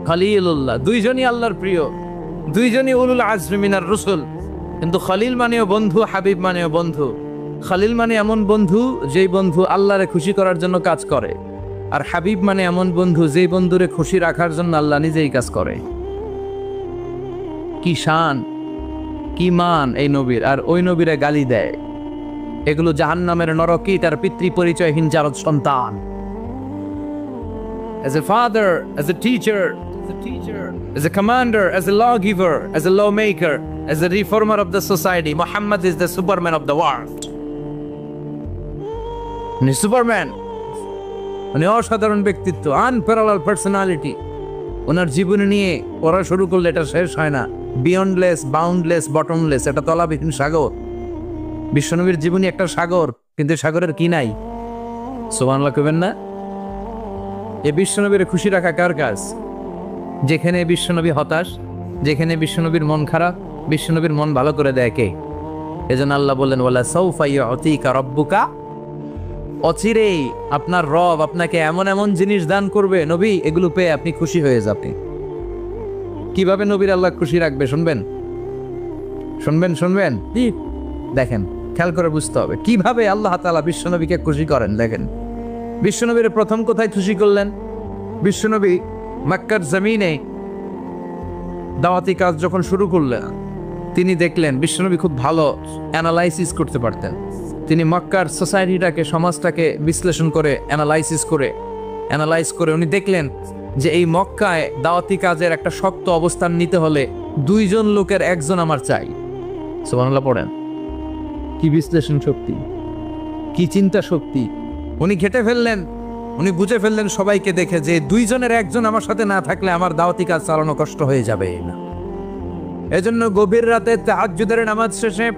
খলিলুল্লাহ। দুইজনই আল্লাহর প্রিয়, দুইজনই উলুল আজমি মিনার রসুল। কিন্তু খলিল মানেও বন্ধু, হাবিব মানেও বন্ধু। খলিল মানে এমন বন্ধু যেই বন্ধু আল্লাহরে খুশি করার জন্য কাজ করে, আর হাবিব মানে এমন বন্ধু যেই বন্ধুরে খুশি রাখার জন্য আল্লাহ নিজেই কাজ করে। কি শান, কি মান এই নবীর! আর ওই নবীরে গালি দেয়। এগুলো জাহান্নামের নরকী তার পিতৃ পরিচয়হীন জারদ সন্তান। As a father, as a teacher, as a commander, as a lawgiver, as a lawmaker, as a reformer of the society, Muhammad is the Superman of the world. উনি সুপারম্যান, উনি অসাধারণ ব্যক্তিত্ব, আনপ্যারালাল পার্সোনালিটি। ওনার জীবনী নিয়ে পড়া শুরু করলে এটা শেষ হয় না। বিয়ন্ডলেস, বাউন্ডলেস, বটমলেস, এটা তলাবিহীন সাগর। বিশ্বনবীর জীবনী একটা সাগর, কিন্তু সাগরের কি নাই? সুবহানাল্লাহ কইবেন না? এই বিশ্বনবীর খুশি রাখা কার কাজ? যেখানে বিশ্বনবী হতাশ, যেখানে বিশ্বনবীর মন খারাপ, বিশ্বনবীর মন ভালো করে দেয় কে? এজন্য আল্লাহ বললেন, ওয়ালা সাউফা ইউতিকা রাব্বুকা। অচিরেই আপনার রব আপনাকে এমন এমন জিনিস দান করবে নবী, এগুলো পেয়ে আপনি খুশি হয়ে যাবেন। কিভাবে নবীর আল্লাহ খুশি রাখবে শুনবেন? শুনবেন শুনবেন দেখেন, খেয়াল করে বুঝতে হবে কিভাবে আল্লাহ তাআলা বিশ্বনবীকে খুশি করেন। দেখেন, বিশ্বনবীর প্রথম কোথায় খুশি করলেন? বিশ্বনবী মক্কার জমিনে দাওয়াতি কাজ যখন শুরু করলেন, তিনি দেখলেন বিশ্বনবী খুব ভালো অ্যানালাইসিস করতে পারতেন। তিনি মক্কার সোসাইটিটাকে, সমাজটাকে বিশ্লেষণ করে অ্যানালাইজ করে উনি দেখলেন যে এই মক্কায় দাওয়াতি কাজের একটা শক্ত অবস্থান নিতে হলে দুইজন লোকের একজন আমার চাই। সুবহানাল্লাহ পড়েন। কি বিশ্লেষণ শক্তি, কি চিন্তা শক্তি! উনি ঘেটে ফেললেন, উনি বুঝে ফেললেন সবাইকে দেখে যে দুইজনের একজন আমার সাথে না থাকলে আমার দাওয়াতি কাজ চালানো কষ্ট হয়ে যাবে না। এজন্য গভীর রাতে তাহাজ্জুদের নামাজ শেষে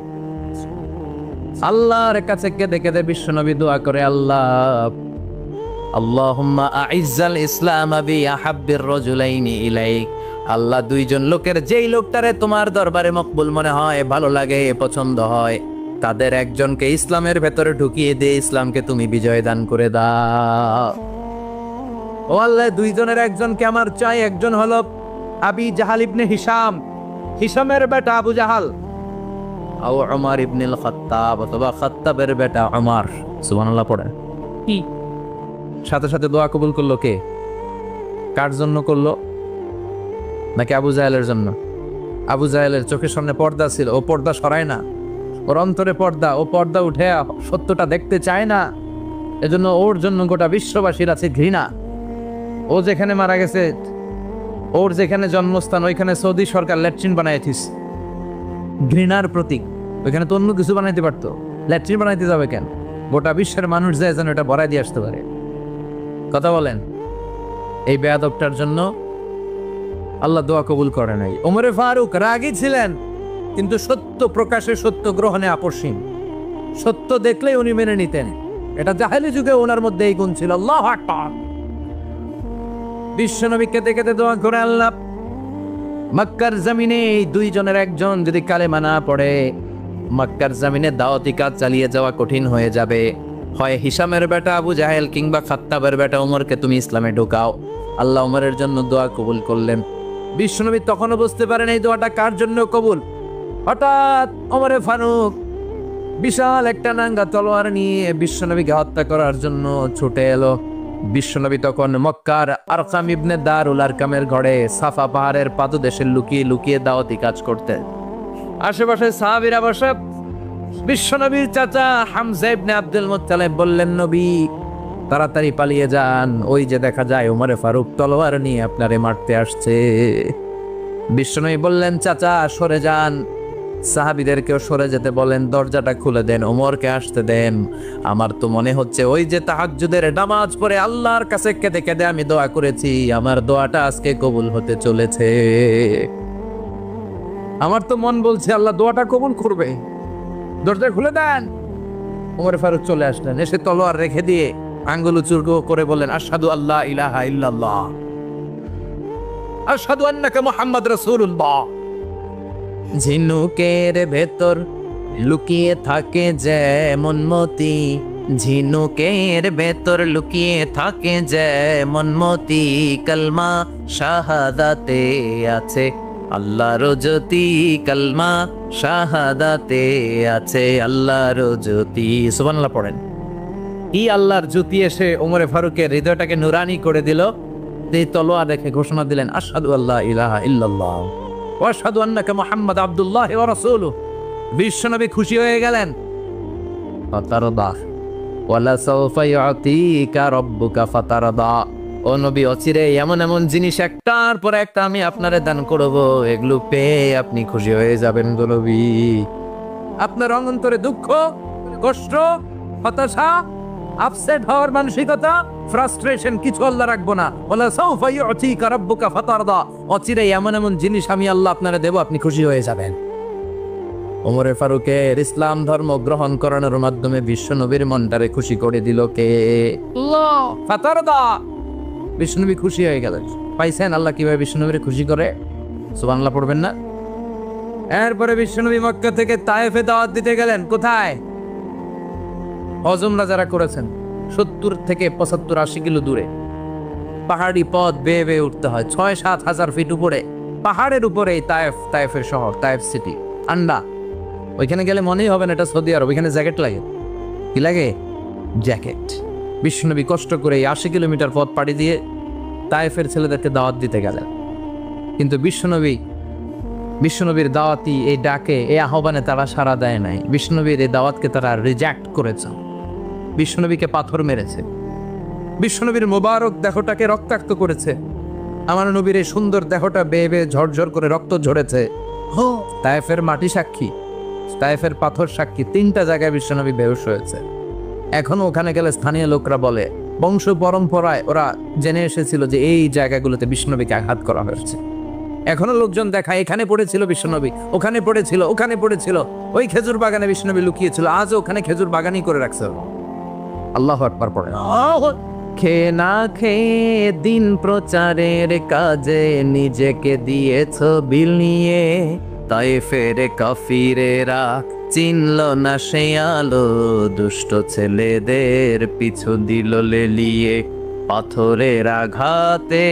আল্লাহর কাছে কেঁদে কেঁদে বিশ্বনবী দোয়া করে, আল্লাহুম্মা আইজ্জাল ইসলাম বি আহাব্বির রাজুলাইনি ইলাইক। আল্লাহ, দুইজন লোকের যেই লোকটারে তোমার দরবারে মকবুল মনে হয়, ভালো লাগে, পছন্দ হয়, তাদের একজনকে ইসলামের ভেতরে ঢুকিয়ে দিয়ে ইসলামকে তুমি বিজয় দান করে দাও। ও আল্লাহ, দুইজনের একজনকে আমার চাই। একজন হলো আবি জাহাল ইবনে হিশাম, হিশামের বেটা আবু জাহাল, আও উমর ইবনুল খাত্তাব, অথবা খাত্তাবের বেটা উমর। সুবহানাল্লাহ পড়ে। কি সাথে সাথে দোয়া কবুল করলো কে? কার জন্য করলো? নাকি আবু জাহেলের জন্য? আবু জাহেলের চোখের সামনে পর্দা ছিল, ও পর্দা সরায় না। ওর অন্তরে পর্দা, ও পর্দা উঠে সত্যটা দেখতে চায় না। এজন্য ওর জন্য গোটা বিশ্ববাসীর আছে ঘৃণা। ও যেখানে মারা গেছে, ওর যেখানে জন্মস্থান, ওইখানে সৌদি সরকার ল্যাট্রিন বানাইছিস, ঘৃণার প্রতীক। ওইখানে তো অন্য কিছু বানাইতে পারতো, ল্যাট্রিন বানাইতে যাবে কেন? গোটা বিশ্বের মানুষ যায় যেন এটা ভরাই দিয়ে আসতে পারে। কথা বলেন, এই বেয়াদবটার জন্য আল্লাহ দোয়া কবুল করে নাই। ওমরে ফারুক রাগী ছিলেন, কিন্তু সত্য প্রকাশে, সত্য গ্রহণে আপসীন। সত্য দেখলেই উনি মেনে নিতেন। এটা জাহেলি যুগে ওনার মধ্যে এই গুণ ছিল। আল্লাহু আকবার। বিশ্বনবীকে দেখে দোয়া করে আল্লাহ, মক্কার জমিনে এই দুইজনের একজন যদি কালেমা না পড়ে, মক্কার জমিনে দাওয়াতি কাজ চালিয়ে যাওয়া কঠিন হয়ে যাবে। হয় হিশামের বেটা আবু জাহেল কিংবা খাত্তাবের বেটা ওমরকে তুমি ইসলামে ঢোকাও। আল্লাহ ওমরের জন্য দোয়া কবুল করলেন। বিশ্বনবী তখনও বুঝতে পারেন এই দোয়াটা কার জন্য কবুল। হঠাৎ ওমরে ফারুক বিশাল একটা নাঙ্গা তলোয়ার নিয়ে বিশ্বনবীকে হত্যা করার জন্য ছুটে এলো। বিশ্বনবী তখন মক্কার আরকাম ইবনে দারুল আরকামের ঘরে সাফা পাহাড়ের পাদদেশে লুকিয়ে লুকিয়ে দাওয়াতি কাজ করতেন। আশেপাশে সাহাবীরা বসে। বিশ্বনবীর চাচা হামজা ইবনে আব্দুল মুত্তালিব বললেন, নবী তাড়াতাড়ি পালিয়ে যান, ওই যে দেখা যায় ওমরে ফারুক তলোয়ার নিয়ে আপনারে মারতে আসছে। বিশ্বনবী বললেন, চাচা সরে যান, সাহাবীদেরকেও সরে যেতে বলেন, দরজাটা খুলে দেন, ওমরকে আসতে দেন। আমার তো মনে হচ্ছে ওই যে তাহাজ্জুদের নামাজ পড়ে আল্লাহর কাছে কেঁদে কেঁদে আমি দোয়া করেছি, আমার দোয়াটা আজকে কবুল হতে চলেছে। আমার তো মন বলছে আল্লাহ দোয়াটা কবুল করবে, দরজা খুলে দেন। ওমর ফারুক চলে আসলেন, এসে তলোয়ার রেখে দিয়ে আঙ্গুল উঁচু করে বলেন, আশহাদু আল্লা ইলাহা ইল্লাল্লাহ, আশহাদু আন্নাকা মুহাম্মাদ রাসূলুল্লাহ। ঝিনুকের ভেতর লুকিয়ে থাকে যেমন মতি, ঝিনুকের ভেতর লুকিয়ে থাকে যেমন মতি, কালমা শাহাদাতে আছে আল্লাহর জ্যোতি, কালমা শাহাদাতে আছে আল্লাহর জ্যোতি। সুবহানাল্লাহ পড়েন। এই আল্লাহর জ্যোতি এসে ওমরে ফারুকের হৃদয়টাকে নুরানি করে দিল। এই তলোয়ার রেখে ঘোষণা দিলেন, আশহাদু আল্লা ইলাহা ইল্লাল্লাহ ওয়া আশহাদু আন্নাকা মুহাম্মাদ আবদুল্লাহ ওয়া রাসূলুহু। বিশ্বনবী খুশি হয়ে গেলেন। ফাতারদা ওয়ালা সাওফা ইউতিকা রাব্বুকা ফাতারদা। ও নবী, অচিরে এমন এমন জিনিস একটার পর একটা আমি আপনারে দান করব, এগুলো পেয়ে আপনি খুশি হয়ে যাবেন গো নবী। আপনার অন্তরে দুঃখ, কষ্ট, হতাশা, আপসেট হওয়ার মানসিকতা, ফ্রাস্ট্রেশন কিছু আল্লাহ রাখবো না। ওয়ালা সাওফা ইউতিকা রাব্বুকা ফাতারদা। অচিরে এমন এমন জিনিস আমি আল্লাহ আপনারে দেব, আপনি খুশি হয়ে যাবেন। ওমরে ফারুকের ইসলাম ধর্ম গ্রহণ করানোর মাধ্যমে বিশ্বনবীর মনটারে খুশি করে দিল কে? আল্লাহ। ফাতারদা। বিশ্বনবী খুশি হয়ে গেলেন। পাইছেন আল্লাহ কিভাবে বিশ্বনবীরে খুশি করে? সুবহানাল্লাহ পড়বেন না? এরপরে বিশ্বনবী মক্কা থেকে তায়েফে দাওয়াত দিতে গেলেন। কোথায়? হজমরা যারা করেছেন 70 থেকে 75-80 কিলো দূরে পাহাড়ি পথ বেয়ে বেয়ে উঠতে হয়, 6-7 হাজার ফিট উপরে পাহাড়ের উপরে তায়েফের শহর, তায়েফ সিটি। ঠান্ডা, ওইখানে গেলে মনেই হবে না এটা সৌদি আরব। ওইখানে জ্যাকেট লাগে। কি লাগে? জ্যাকেট। বিশ্বনবী কষ্ট করে 80 কিলোমিটার পথ পাড়ি দিয়ে তায়েফের ছেলেদেরকে দাওয়াত দিতে গেলেন। কিন্তু বিশ্বনবীর দাওয়াতি এই ডাকে, এই আহ্বানে তারা সাড়া দেয় নাই। বিশ্বনবীর এই দাওয়াতকে তারা রিজেক্ট করেছে। বিশ্বনবীকে পাথর মেরেছে, বিশ্বনবীর মোবারক দেহটাকে রক্তাক্ত করেছে। আমার নবীর এই সুন্দর দেহটা বেয়ে বেয়ে ঝরঝর করে রক্ত ঝরেছে। তায়েফের মাটি সাক্ষী, তায়েফের পাথর সাক্ষী। 3টা জায়গায় বিশ্বনবী বেহুশ হয়েছে। এখনো ওখানে গেলে স্থানীয় লোকরা বলে, বংশ পরম্পরায় ওরা জেনে এসেছিল যে এই জায়গাগুলোতে বিশ্বনবীকে আঘাত করা হয়েছে। এখনো লোকজন দেখায়, এখানে পড়েছিল বিশ্বনবী, ওখানে পড়েছিল, ওখানে পড়েছিল, ওই খেজুর বাগানে বিশ্বনবী লুকিয়েছিল, আজও ওখানে খেজুর বাগানই করে রাখছে। আল্লাহু আকবার পড়ে। খেয়ে না খেয়ে দিন প্রচারের কাজে নিজেকে দিয়েছ বিলিয়ে, তায়েফের কাফিরেরা চিনল না সে আলো, দুষ্ট ছেলেদের পিছু দিল লেলিয়ে, পাথরের আঘাতে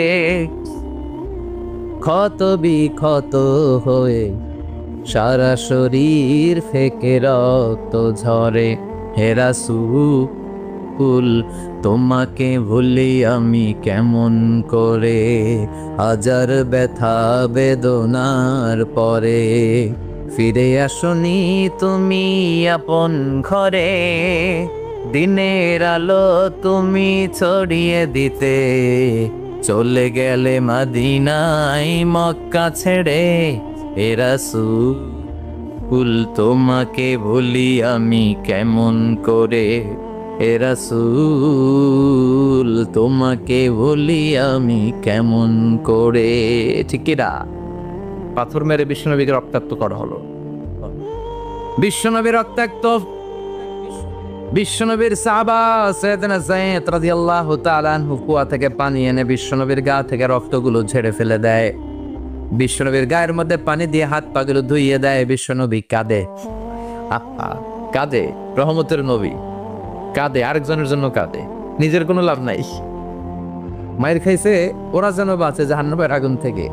ক্ষত বিক্ষত হয়ে সারা শরীর ফেকে রক্ত ঝরে। হে রাসূল, তোমাকে ভুলি আমি কেমন করে, হাজার ব্যথা বেদনার পরে ফিরে আসনি তুমি আপন ঘরে, দিনের আলো তুমি ছড়িয়ে দিতে, চলে গেলে মদিনায় মক্কা ছেড়ে। এ রাসূল তোমাকে ভুলি আমি কেমন করে, এ রাসূল তোমাকে ভুলি আমি কেমন করে। ঠিক কি না? পাথর মেরে বিশ্বনবীকে রক্তাক্ত করা হলো। বিশ্বনবী রক্তাক্ত, বিশ্বনবীর সাহাবা সাইয়েদনা যায়েদ রাদিয়াল্লাহু তাআলা আনহু কুয়া থেকে পানি এনে বিশ্বনবীর গা থেকে রক্তগুলো ঝেড়ে ফেলে দেয়। বিশ্বনবীর গায়ের মধ্যে পানি দিয়ে হাত পাগুলো ধুইয়ে দেয়। বিশ্বনবী কাঁদে, কাঁদে। রহমতের নবী কাঁদে, আরেকজনের জন্য কাঁদে, নিজের কোনো লাভ নাই। মায়ের খাইছে, ওরা যেন বাঁচে জাহান্নামের আগুন থেকে।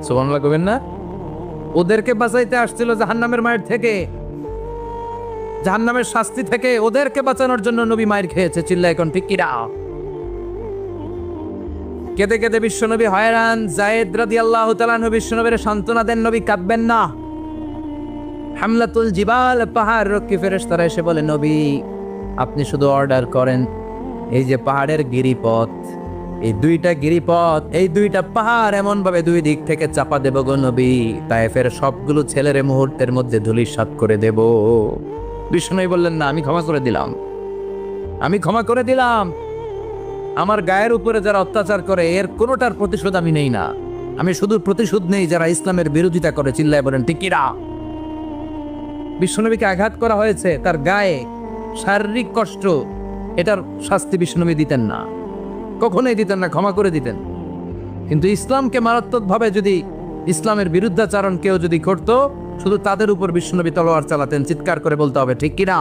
সুবহানাল্লাহ কইবেন না? ওদেরকে বাঁচাইতে আসছিল জাহান্নামের মায়ের থেকে, জাহান্নামের শাস্তি থেকে। ওদেরকে বাঁচানোর জন্য নবী মায়ের খেয়েছে। চিল্লা এখন ঠিক কিরা? কেঁদে কেঁদে বিশ্বনবী হয়রান। যায়েদ রাদিয়াল্লাহু তাআলা আনহু বিশ্বনবীর সান্ত্বনা দেন, নবী কাঁদবেন না। হামলাতুল জিবাল, পাহাড় রক্ষী ফেরেশতারা এসে বলে, নবী আপনি শুধু অর্ডার করেন, এই যে পাহাড়ের গিরিপথ, এই দুইটা গিরিপথ, এই দুইটা পাহাড় এমন ভাবে দুই দিক থেকে চাপা দেব গো নবী, তায়েফের সবগুলো ছেলেরে মুহূর্তের মধ্যে ধূলিসাৎ করে দেব। বিষ্ণু বললেন, না, আমি ক্ষমা করে দিলাম, আমি ক্ষমা করে দিলাম। আমার গায়ের উপরে যারা অত্যাচার করে এর কোনোটার প্রতিশোধ আমি নেই না, আমি শুধু প্রতিশোধ নেই যারা ইসলামের বিরোধিতা করে। চিল্লায় বলেন ঠিক কিনা? বিশ্বনবীকে আঘাত করা হয়েছে, তার গায়ে শারীরিক কষ্ট, এটার শাস্তি বিশ্বনবী দিতেন না, কখনোই দিতেন না, ক্ষমা করে দিতেন। কিন্তু ইসলামকে মারাত্মকভাবে যদি ইসলামের বিরুদ্ধাচারণ কেউ যদি করত, শুধু তাদের উপর বিশ্বনবী তলোয়ার চালাতেন। চিৎকার করে বলতে হবে ঠিক কিনা?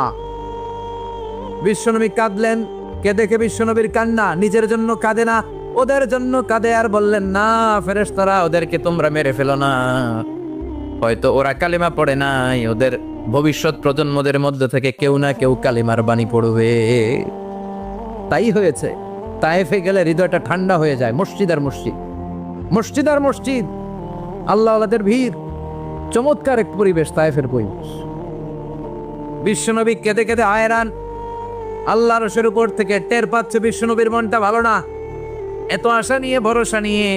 বিশ্বনবী কাঁদলেন। কে দেখে বিশ্বনবীর কান্না, নিজের জন্য কাঁদে না, ওদের জন্য কাঁদে। আর বললেন, না ফেরেশতারা, ওদেরকে তোমরা মেরে ফেলো না, হয়তো ওরা কালিমা পড়ে নাই, ওদের ভবিষ্যৎ প্রজন্মদের মধ্যে থেকে কেউ না কেউ কালিমার বাণী পড়বে। তাই হয়েছে। তায়েফে গেলে হৃদয়টা ঠান্ডা হয়ে যায়। মসজিদ আর মসজিদ, মসজিদ আর মসজিদ, আল্লাহ আল্লাহদের ভিড়, চমৎকার এক পরিবেশ তায়েফের পরিবেশ। বিশ্বনবী কেঁদে কেঁদে হায়রান। আল্লাহর রসের উপর থেকে টের পাচ্ছে বিশ্বনবীর মনটা ভালো না। এত আশা নিয়ে ভরসা নিয়ে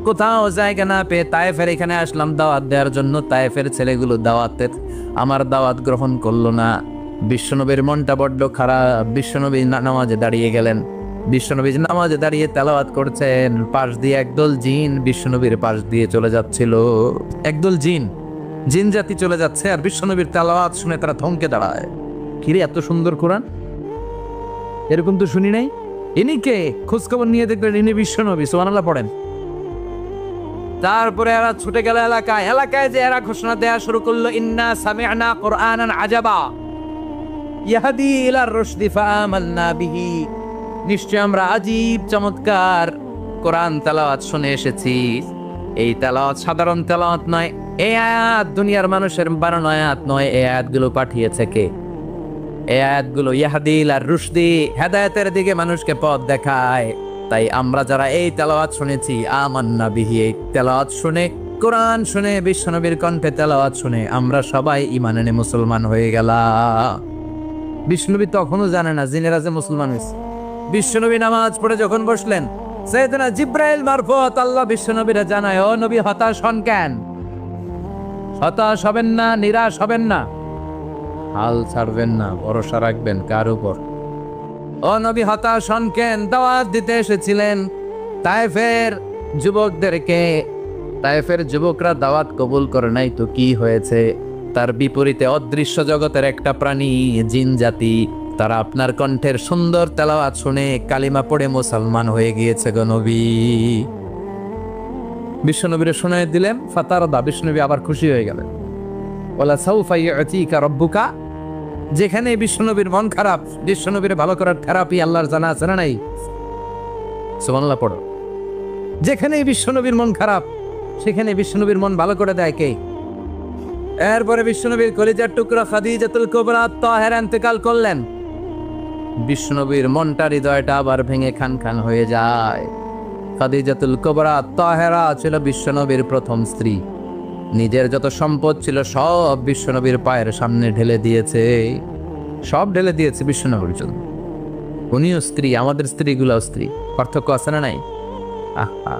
কোথাও জায়গা না পেয়ে তায়েফের এখানে আসলাম দাওয়াত দেওয়ার জন্য। তায়েফের ছেলেগুলো দাওয়াতের আমার দাওয়াত গ্রহণ করলো না। বিশ্বনবীর মনটা বড্ড খারাপ। বিশ্বনবী নামাজে দাঁড়িয়ে গেলেন। বিশ্বনবী নামাজে দাঁড়িয়ে তেলাওয়াত করছেন, পাশ দিয়ে একদল জিন বিশ্বনবীর পাশ দিয়ে চলে যাচ্ছিল। একদল জিন, জিন জাতি চলে যাচ্ছে, আর বিশ্বনবীর তেলাওয়াত শুনে তারা থমকে দাঁড়ায়। কিরে, এত সুন্দর কোরআন, এরকম তো শুনি নাই। ইনি কে? খোঁজখবর নিয়ে দেখবেন ইনি বিশ্বনবী। সুবহানাল্লাহ পড়েন। তারপরে এরা ছুটে গেল এলাকায়। এলাকায় যে এরা ঘোষণা দেয়া শুরু করলো, ইন্না সামি'না কুরআনান আজাবা ইয়াহদি ইলার রুশদি ফাআমালনা বিহি। নিশ্চয় আমরা আজীব চমৎকার কোরআন তেলাওয়াত শুনে এসেছি। এই তেলাওয়াত সাধারণ তেলাওয়াত নয়, এই আয়াত দুনিয়ার মানুষের বানানো আয়াত নয়। এই আয়াতগুলো পাঠিয়েছে কে? এই আয়াতগুলো ইয়াহদি ইলার রুশদি, হেদায়েতের দিকে মানুষকে পথ দেখায়। তাই আমরা যারা এই তেলাওয়াত শুনেছি, আমান্না বিহি, এই তেলাওয়াত শুনে, কোরআন শুনে, বিশ্বনবীর কণ্ঠে তেলাওয়াত শুনে আমরা সবাই ঈমান এনে মুসলমান হয়ে গেলাম। বিশ্বনবী তখনও জানে না জিনেরা যে মুসলমান হয়েছে। বিশ্বনবী নামাজ পড়ে যখন বসলেন, সাইয়েদনা জিব্রাইল মারফত আল্লাহ বিশ্বনবীরা জানায়, ও নবী হতাশ হন কেন? হতাশ হবেন না, নিরাশ হবেন না, হাল ছাড়বেন না, ভরসা রাখবেন কার উপর? ও নবী হতাশ হন কেন? দাওয়াত দিতে এসেছিলেন তায়েফের যুবকদেরকে। তায়েফের যুবকরা দাওয়াত কবুল করে নাই তো কি হয়েছে? তার বিপরীতে অদৃশ্য জগতের একটা প্রাণী, জিন জাতি, তারা আপনার কণ্ঠের সুন্দর তেলাওয়াত শুনে কালিমা পড়ে মুসলমান হয়ে গিয়েছে গো নবী। বিশ্বনবীরে শোনায় দিলেন। ফাতারদা, বিশ্বনবী আবার খুশি হয়ে গেলেন। ওয়ালা সাউফা ইউতিকা রাব্বুকা। যেখানে বিশ্বনবীর মন খারাপ, বিশ্বনবীর ভালো করার থেরাপি আল্লাহর জানা আছে না নাই? সুবহানাল্লাহ পড়ো। যেখানে বিশ্বনবীর মন খারাপ, সেখানে বিশ্বনবীর মন ভালো করে দেয় কে? এরপরে বিশ্বনবীর কলিজার টুকরা খাদিজাতুল কুবরা তাহেরা ইন্তেকাল করলেন। বিশ্বনবীর মনটা, হৃদয়টা আবার ভেঙে খান খান হয়ে যায়। খাদিজাতুল কুবরা তাহেরা ছিল বিশ্বনবীর প্রথম স্ত্রী। নিজের যত সম্পদ ছিল সব বিশ্বনবীর পায়ের সামনে ঢেলে দিয়েছে, সব ঢেলে দিয়েছে বিশ্বনবীর জন্য। উনিও স্ত্রী, আমাদের স্ত্রীগুলাও স্ত্রী, পার্থক্য আছে না নাই? আহা,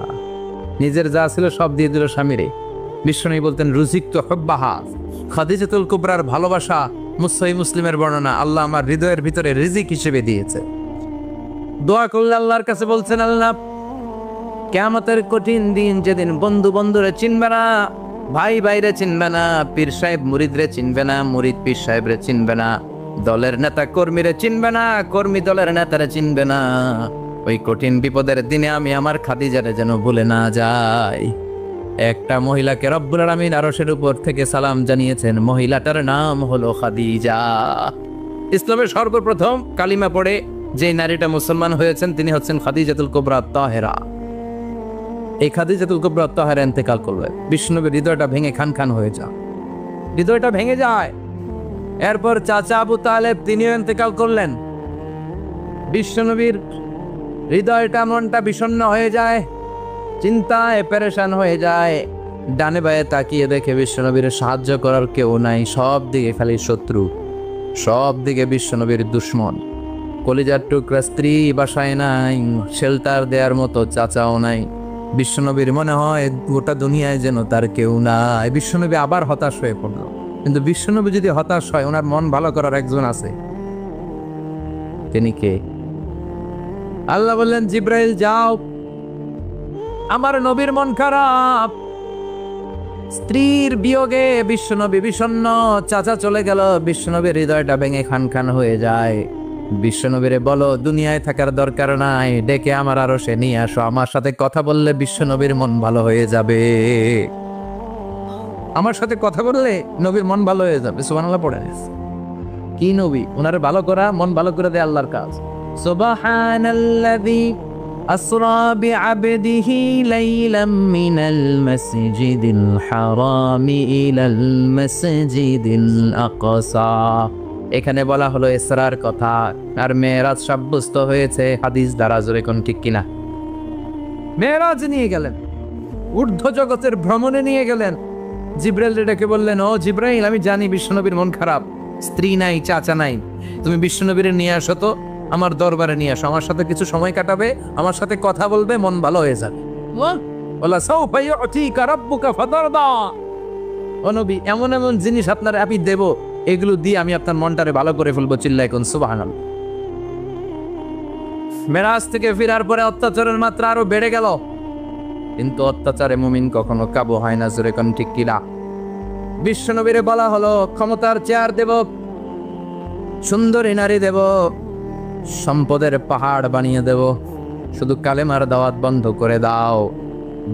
নিজের যা ছিল সব দিয়ে দিল স্বামীরে। বিশ্বনবী বলতেন রুজিক তো হব্বাহা, খাদিজাতুল কুবরার ভালোবাসা সহিহ মুসলিমের বর্ণনা, আল্লাহ আমার হৃদয়ের ভিতরে রিজিক হিসেবে দিয়েছে। দোয়া করলে আল্লাহর কাছে বলছেন, আল্লাহ কিয়ামতের কঠিন দিন, যেদিন বন্ধু বন্ধুরে চিনবে না, ভাই ভাইরে চিনবে না, পীর সাহেব মুরিদরে চিনবে না, মুরিদ পীর সাহেবরে চিনবে না, দলের নেতা কর্মীরে চিনবে না, কর্মী দলের নেতারে চিনবে না, ওই কঠিন বিপদের দিনে আমি আমার খাদিজারে যেন ভুলে না যাই। একটা মহিলাকে রব্বুল আলামিন আরশের উপর থেকে সালাম জানিয়েছেন, মহিলাটার নাম হলো খাদিজা। ইসলামের সর্বপ্রথম কালিমা পড়ে যে নারীটা মুসলমান হয়েছেন তিনি হচ্ছেন খাদিজাতুল কুবরা তাহেরা। এই খাদিজাতুল কুবরা তাহেরা ইন্তেকাল করলেন, বিষ্ণুনবীর হৃদয়টা ভেঙে খান খান হয়ে যায়, হৃদয়টা ভেঙে যায়। এরপর চাচা আবু তালেব তিনিও ইন্তেকাল করলেন, বিষ্ণুনবীর হৃদয়টা মনটা বিষণ্ণ হয়ে যায়, চিন্তায় পেরেশান হয়ে যায়। ডানে বায়ে তাকিয়ে দেখে বিশ্বনবীর সাহায্য করার কেউ নাই, সব দিকে খালি শত্রু, সব দিকে বিশ্বনবীর দুশ্মন। কলিজার টুকরা স্ত্রী বাসায় নাই, শেল্টার দেওয়ার মতো চাচাও নাই। বিশ্বনবীর মনে হয় গোটা দুনিয়ায় যেন তার কেউ নাই। বিশ্বনবী আবার হতাশ হয়ে পড়ল। কিন্তু বিশ্বনবী যদি হতাশ হয়, ওনার মন ভালো করার একজন আছে। তিনি কে? আল্লাহ বললেন, জিব্রাইল যাও, আমার নবীর মন খারাপ, স্ত্রীর বিয়োগে বিশ্বনবী বিষণ্ণ, চাচা চলে গেল, বিশ্বনবীর হৃদয়টা ভেঙে খান খান হয়ে যায়। বিশ্বনবীরে বলো দুনিয়ায় থাকার দরকার নাই, ডেকে আমার আরশে নিয়ে আসো, আমার সাথে কথা বললে বিশ্বনবীর মন ভালো হয়ে যাবে। আমার সাথে কথা বললে নবীর মন ভালো হয়ে যাবে। সুবহানাল্লাহ পড়ে। কি নবী? ওনারে ভালো করা, মন ভালো করে দেয় আল্লাহর কাজ। সুবহানাল্লাযী আসরা বিআবদিহি লাইলাম মিনাল মাসজিদিল হারামি ইলাল মাসজিদিল আকসা। এখানে বলা হলো ইসরার কথা, আর মেরাজ সাব্যস্ত হয়েছে হাদিস দ্বারা। জোরে কোন ঠিক কিনা? মেরাজ নিয়ে গেলেন, ঊর্ধ্ব জগতের ভ্রমণে নিয়ে গেলেন। জিব্রাইল ডেকে বললেন, ও জিব্রাইল, আমি জানি বিশ্বনবীর মন খারাপ, স্ত্রী নাই, চাচা নাই, তুমি বিশ্বনবীর নিয়ে আসো তো, আমার দরবারে নিয়ে আসো, আমার সাথে কিছু সময় কাটাবে, আমার সাথে কথা বলবে, মন ভালো হয়ে যাবে। ওয়ালা সাওফা ইউতিকা রাব্বুকা ফাতারদা। ও নবী, এমন এমন জিনিস আপনার আমি দেব, এগুলো দিয়ে আমি আপনার মনটারে ভালো করে ফেলবো। চিল্লায় কোন সুবহানাল্লাহ। মেরাজ থেকে ফেরার পরে অত্যাচারের মাত্রা আরো বেড়ে গেল, কিন্তু অত্যাচারে মুমিন কখনো কাবু হয় না। জোরে কোন ঠিক কিনা? বিশ্বনবীরে বলা হলো, ক্ষমতার চেয়ার দেব, সুন্দরী নারী দেব, সম্পদের পাহাড় বানিয়ে দেব, শুধু কালেমার দাওয়াত বন্ধ করে দাও।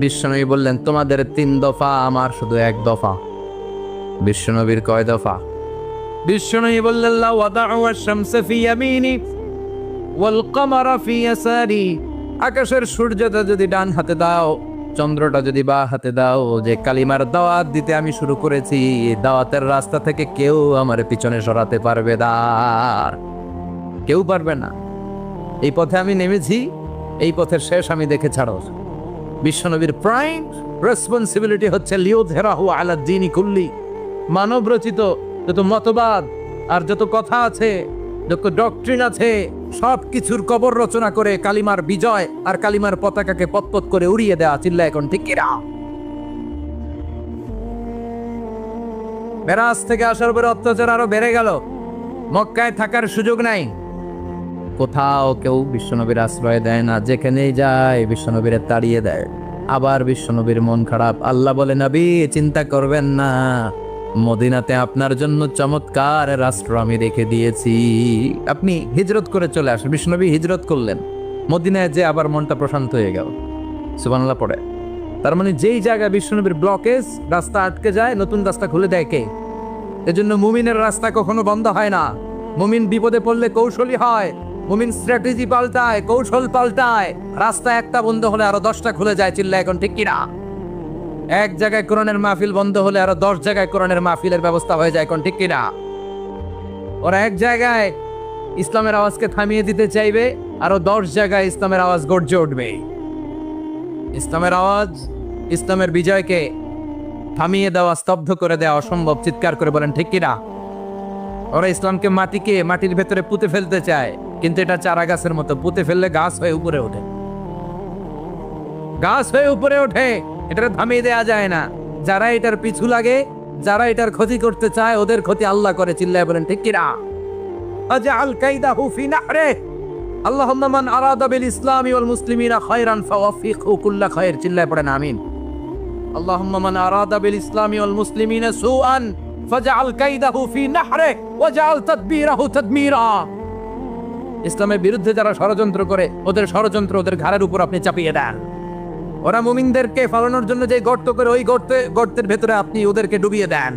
বিশ্বনবী বললেন, তোমাদের 3 দফা, আমার শুধু 1 দফা। বিশ্বনবীর কয় দফা? বিশ্বনবী বললেন, লা ওয়াদাউ আশ-শামসা ফি ইয়ামিনি ওয়াল কমারা ফি ইয়াসারি। আকাশের সূর্যটা যদি ডান হাতে দাও, চন্দ্রটা যদি বাঁ হাতে দাও, যে কালিমার দাওয়াত দিতে আমি শুরু করেছি, এই দাওয়াতের রাস্তা থেকে কেউ আমার পিছনে সরাতে পারবে না, কেউ পারবে না। এই পথে আমি নেমেছি, এই পথের শেষ আমি দেখে ছাড়ো। বিশ্বনবীর প্রাইম রেসপন্সিবিলিটি হচ্ছে লিউযহিরাহু আলা দ্বীনি কুল্লি। মানব রচিত যত মতবাদ আর যত কথা আছে, যত ডক্ট্রিন আছে, সব কিছুর কবর রচনা করে কালিমার বিজয় আর কালিমার পতাকাকে পতপত করে উড়িয়ে দেয়া। চিল্লা এখন ঠিক কিনা? মেরাজ থেকে আসার পরে অত্যাচার আরো বেড়ে গেল, মক্কায় থাকার সুযোগ নাই, কোথাও কেউ বিশ্বনবীর আশ্রয় দেয় না, যেখানেই যায় বিশ্বনবীরে তাড়িয়ে দেয়। আবার বিশ্বনবীর মন খারাপ। আল্লাহ বলে, নবী চিন্তা করবেন না, মদিনাতে আপনার জন্য চমৎকার রাষ্ট্র আমি রেখে দিয়েছি, আপনি হিজরত করে চলে আসেন। বিশ্বনবী হিজরত করলেন, মদিনায় যে আবার মনটা প্রশান্ত হয়ে গেল। সুবহানাল্লাহ পড়ে। তার মানে যেই জায়গায় বিশ্বনবীর ব্লকেজ, রাস্তা আটকে যায়, নতুন রাস্তা খুলে দেয় কে? এজন্য মুমিনের রাস্তা কখনো বন্ধ হয় না। মুমিন বিপদে পড়লে কৌশলী হয়, মুমিন স্ট্র্যাটেজি পাল্টায়, কৌশল পাল্টায়। রাস্তা একটা বন্ধ হলে আরো 10টা খুলে যায়। চিল্লা এখন ঠিক কিনা? এক জায়গায় কোরআনের মাহফিল বন্ধ হলে আরো 10 জায়গায় কোরআনের মাহফিলের ব্যবস্থা হয়ে যায়। এখন ঠিক কিনা? ওরা এক জায়গায় ইসলামের আওয়াজকে থামিয়ে দিতে চাইবে, আরো 10 জায়গায় ইসলামের আওয়াজ গর্জে উঠবে। ইসলামের আওয়াজ, ইসলামের বিজয়কে থামিয়ে দেওয়া, স্তব্ধ করে দেওয়া অসম্ভব। চিৎকার করে বলেন ঠিক কিনা? ওরা ইসলামকে মাটির ভেতরে পুঁতে ফেলতে চায়, কিন্তু এটা চারা গাছের মতো পুঁতে ফেললে গাছ হয়ে উপরে ওঠে, গাছ হয়ে উপরে ওঠে, এটা থামিয়ে দেয়া যায় না। যারা এটার পিছু লাগে, যারা এটার ক্ষতি করতে চায়, ওদের ক্ষতি আল্লাহ করে। চিল্লায় বলেন ঠিক কিনা? আজআল কাইদাহু ফি নাহরে। আল্লাহুম্মা মান আরাদা বিল ইসলামি ওয়াল মুসলিমিনা খায়রান ফাওয়াফিকহু কুল্লা খায়র। চিল্লায় পড়েন আমিন। আল্লাহুম্মা মান আরাদা বিল ইসলামি ওয়াল মুসলিমিনা সুআন ফাজআল কাইদাহু ফি নাহরে ওয়াজআল তাদবীরাহু তাদমীরা। ইসলামের বিরুদ্ধে যারা ষড়যন্ত্র করে, ওদের ষড়যন্ত্র ওদের ঘাড়ের উপর আপনি চাপিয়ে দেন। ওরা মুমিনদেরকে ফালানোর জন্য যে গর্ত করে, ওই গর্তের ভেতরে আপনি ওদেরকে ডুবিয়ে দেন।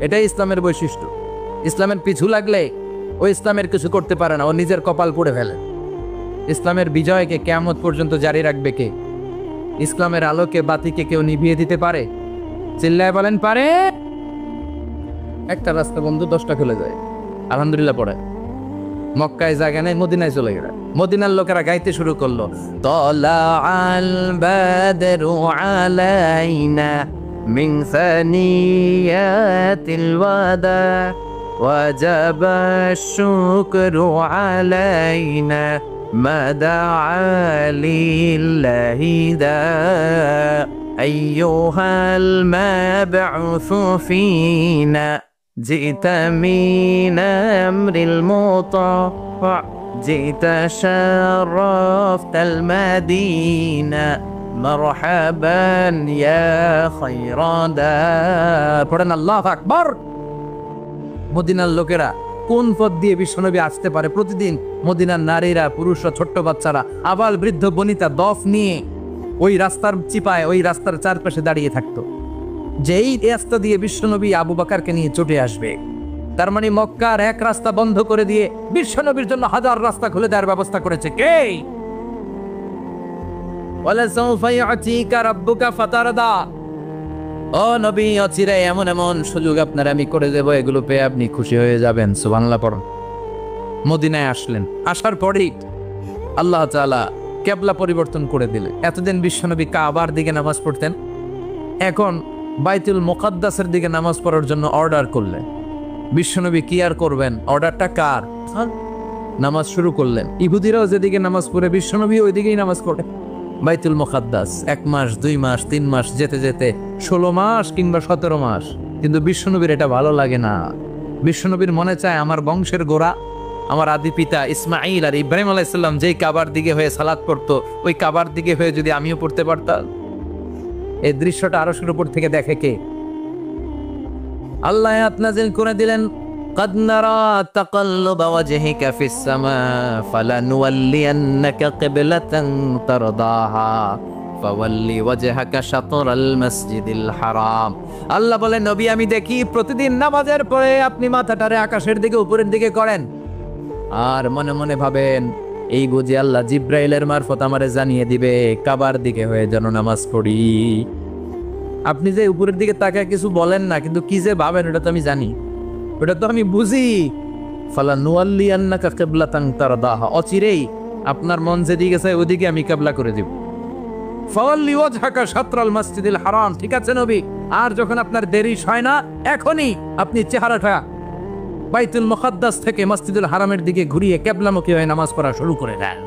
এটাই ইসলামের বৈশিষ্ট্য। ইসলামের পিছু লাগলে ও ইসলামের কিছু করতে পারে না, ও নিজের কপাল পুড়ে ফেলে। ইসলামের বিজয়কে কিয়ামত পর্যন্ত জারি রাখবে কে? ইসলামের আলোকে বাতিকে কেউ নিভিয়ে দিতে পারে? চিল্লায় বলেন পারে? একটা রাস্তা বন্ধু 10টা খুলে যায়, আলহামদুলিল্লাহ পড়ে। মক্কায় জায়গা নেই, মদিনায় চলে গেল। মদিনার লোকেরা গাইতে শুরু করলো, তলাআল বাদরু আলাইনা মিন সানিয়াতিল ওয়াদা ওয়াজাবা শুকরু আলাইনা মাদাআ লিল্লাহি দা আইয়ুহাল মাবউসু ফিনা جئت من أمر المطاع جئت شرفت المدينة مرحبا يا خير دا পড়েন আল্লাহু আকবার। মদিনার লোকেরা কোন পথ দিয়ে বিশ্বনবী আসতে পারে? প্রতিদিন মদিনার নারীরা, পুরুষরা, ছোট্ট বাচ্চারা, আবাল বৃদ্ধ বনিতা দফ নিয়ে ওই রাস্তার চিপায়, ওই রাস্তার চারপাশে দাঁড়িয়ে থাকতো। যেই রাস্তা দিয়ে বিশ্বনবী আবু বকরকে নিয়ে ছুটে আসবে, তার মানে মক্কার এক রাস্তা বন্ধ করে দিয়ে বিশ্বনবীর জন্য হাজার রাস্তা খুলে দেওয়ার ব্যবস্থা করেছে কে? ওয়ালা সাউফা ইয়াতিকা রাব্বুকা ফাতারদা। ও নবী, অচিরে এমন এমন সুযোগ আপনার আমি করে দেব, এগুলো পেয়ে আপনি খুশি হয়ে যাবেন। সুবহানাল্লাহ পড়ুন। মদিনায় আসলেন, আসার পরেই আল্লাহ তাআলা কিবলা পরিবর্তন করে দিলেন। এতদিন বিশ্বনবী কাবার দিকে নামাজ পড়তেন, এখন বাইতুল মুকাদ্দাসের দিকে নামাজ পড়ার জন্য অর্ডার করলেন। বিশ্বনবী কি আর করবেন? অর্ডারটা কার? নামাজ শুরু করলেন। ইহুদিরাও যেদিকে নামাজ পড়ে, বিশ্বনবী ওই দিকেই নামাজ পড়ে। বাইতুল মুকাদ্দাস 1 মাস, 2 মাস, 3 মাস, যেতে যেতে 16 মাস কিংবা 17 মাস। কিন্তু বিশ্বনবীর এটা ভালো লাগে না। বিশ্বনবীর মনে চায় আমার বংশের গোড়া, আমার আদি পিতা ইসমাইল আর ইব্রাহিম আলাইহিস সালাম যেই কাবার দিকে হয়ে সালাত পড়তো, ওই কাবার দিকে হয়ে যদি আমিও পড়তে পারতাম। এই দৃশ্যটা আরশের উপর থেকে দেখে কে? আল্লাহ আয়াত নাযিল করে দিলেন, قد نرى تقلب وجهك في السماء فلنولينك قبلة ترضاها فول وجهك شطر المسجد الحرام। আল্লাহ বলে, নবী আমি দেখি প্রতিদিন নামাজের পরে আপনি মাথাটারে আকাশের দিকে, উপরের দিকে করেন, আর মনে মনে ভাবেন এই বুঝি আল্লাহ জিব্রাইলের মারফত আমারে জানিয়ে দিবে কাবার দিকে হয়ে যেন নামাজ পড়ি। আপনি যে উপরের দিকে তাকায় কিছু বলেন না, কিন্তু কি যে ভাবেন ওটা তো আমি জানি, ওটা তো আমি বুঝি। ফালানুয়াল্লিয়ান্নাকা কিবলাতান তারদাহা, অচিরেই আপনার মন যেদিকে গেছে ওদিকে আমি কিবলা করে দিব। ফাওয়াল্লি ওয়াজহাকা শাতরাল মাসজিদিল হারাম। ঠিক আছে নবী, আর যখন আপনার দেরি হয় না, এখনই আপনি চেহারাটা বাইতুল মুকাদ্দাস থেকে মসজিদুল হারামের দিকে ঘুরিয়ে কিবলামুখী হয়ে নামাজ পড়া শুরু করে দেন।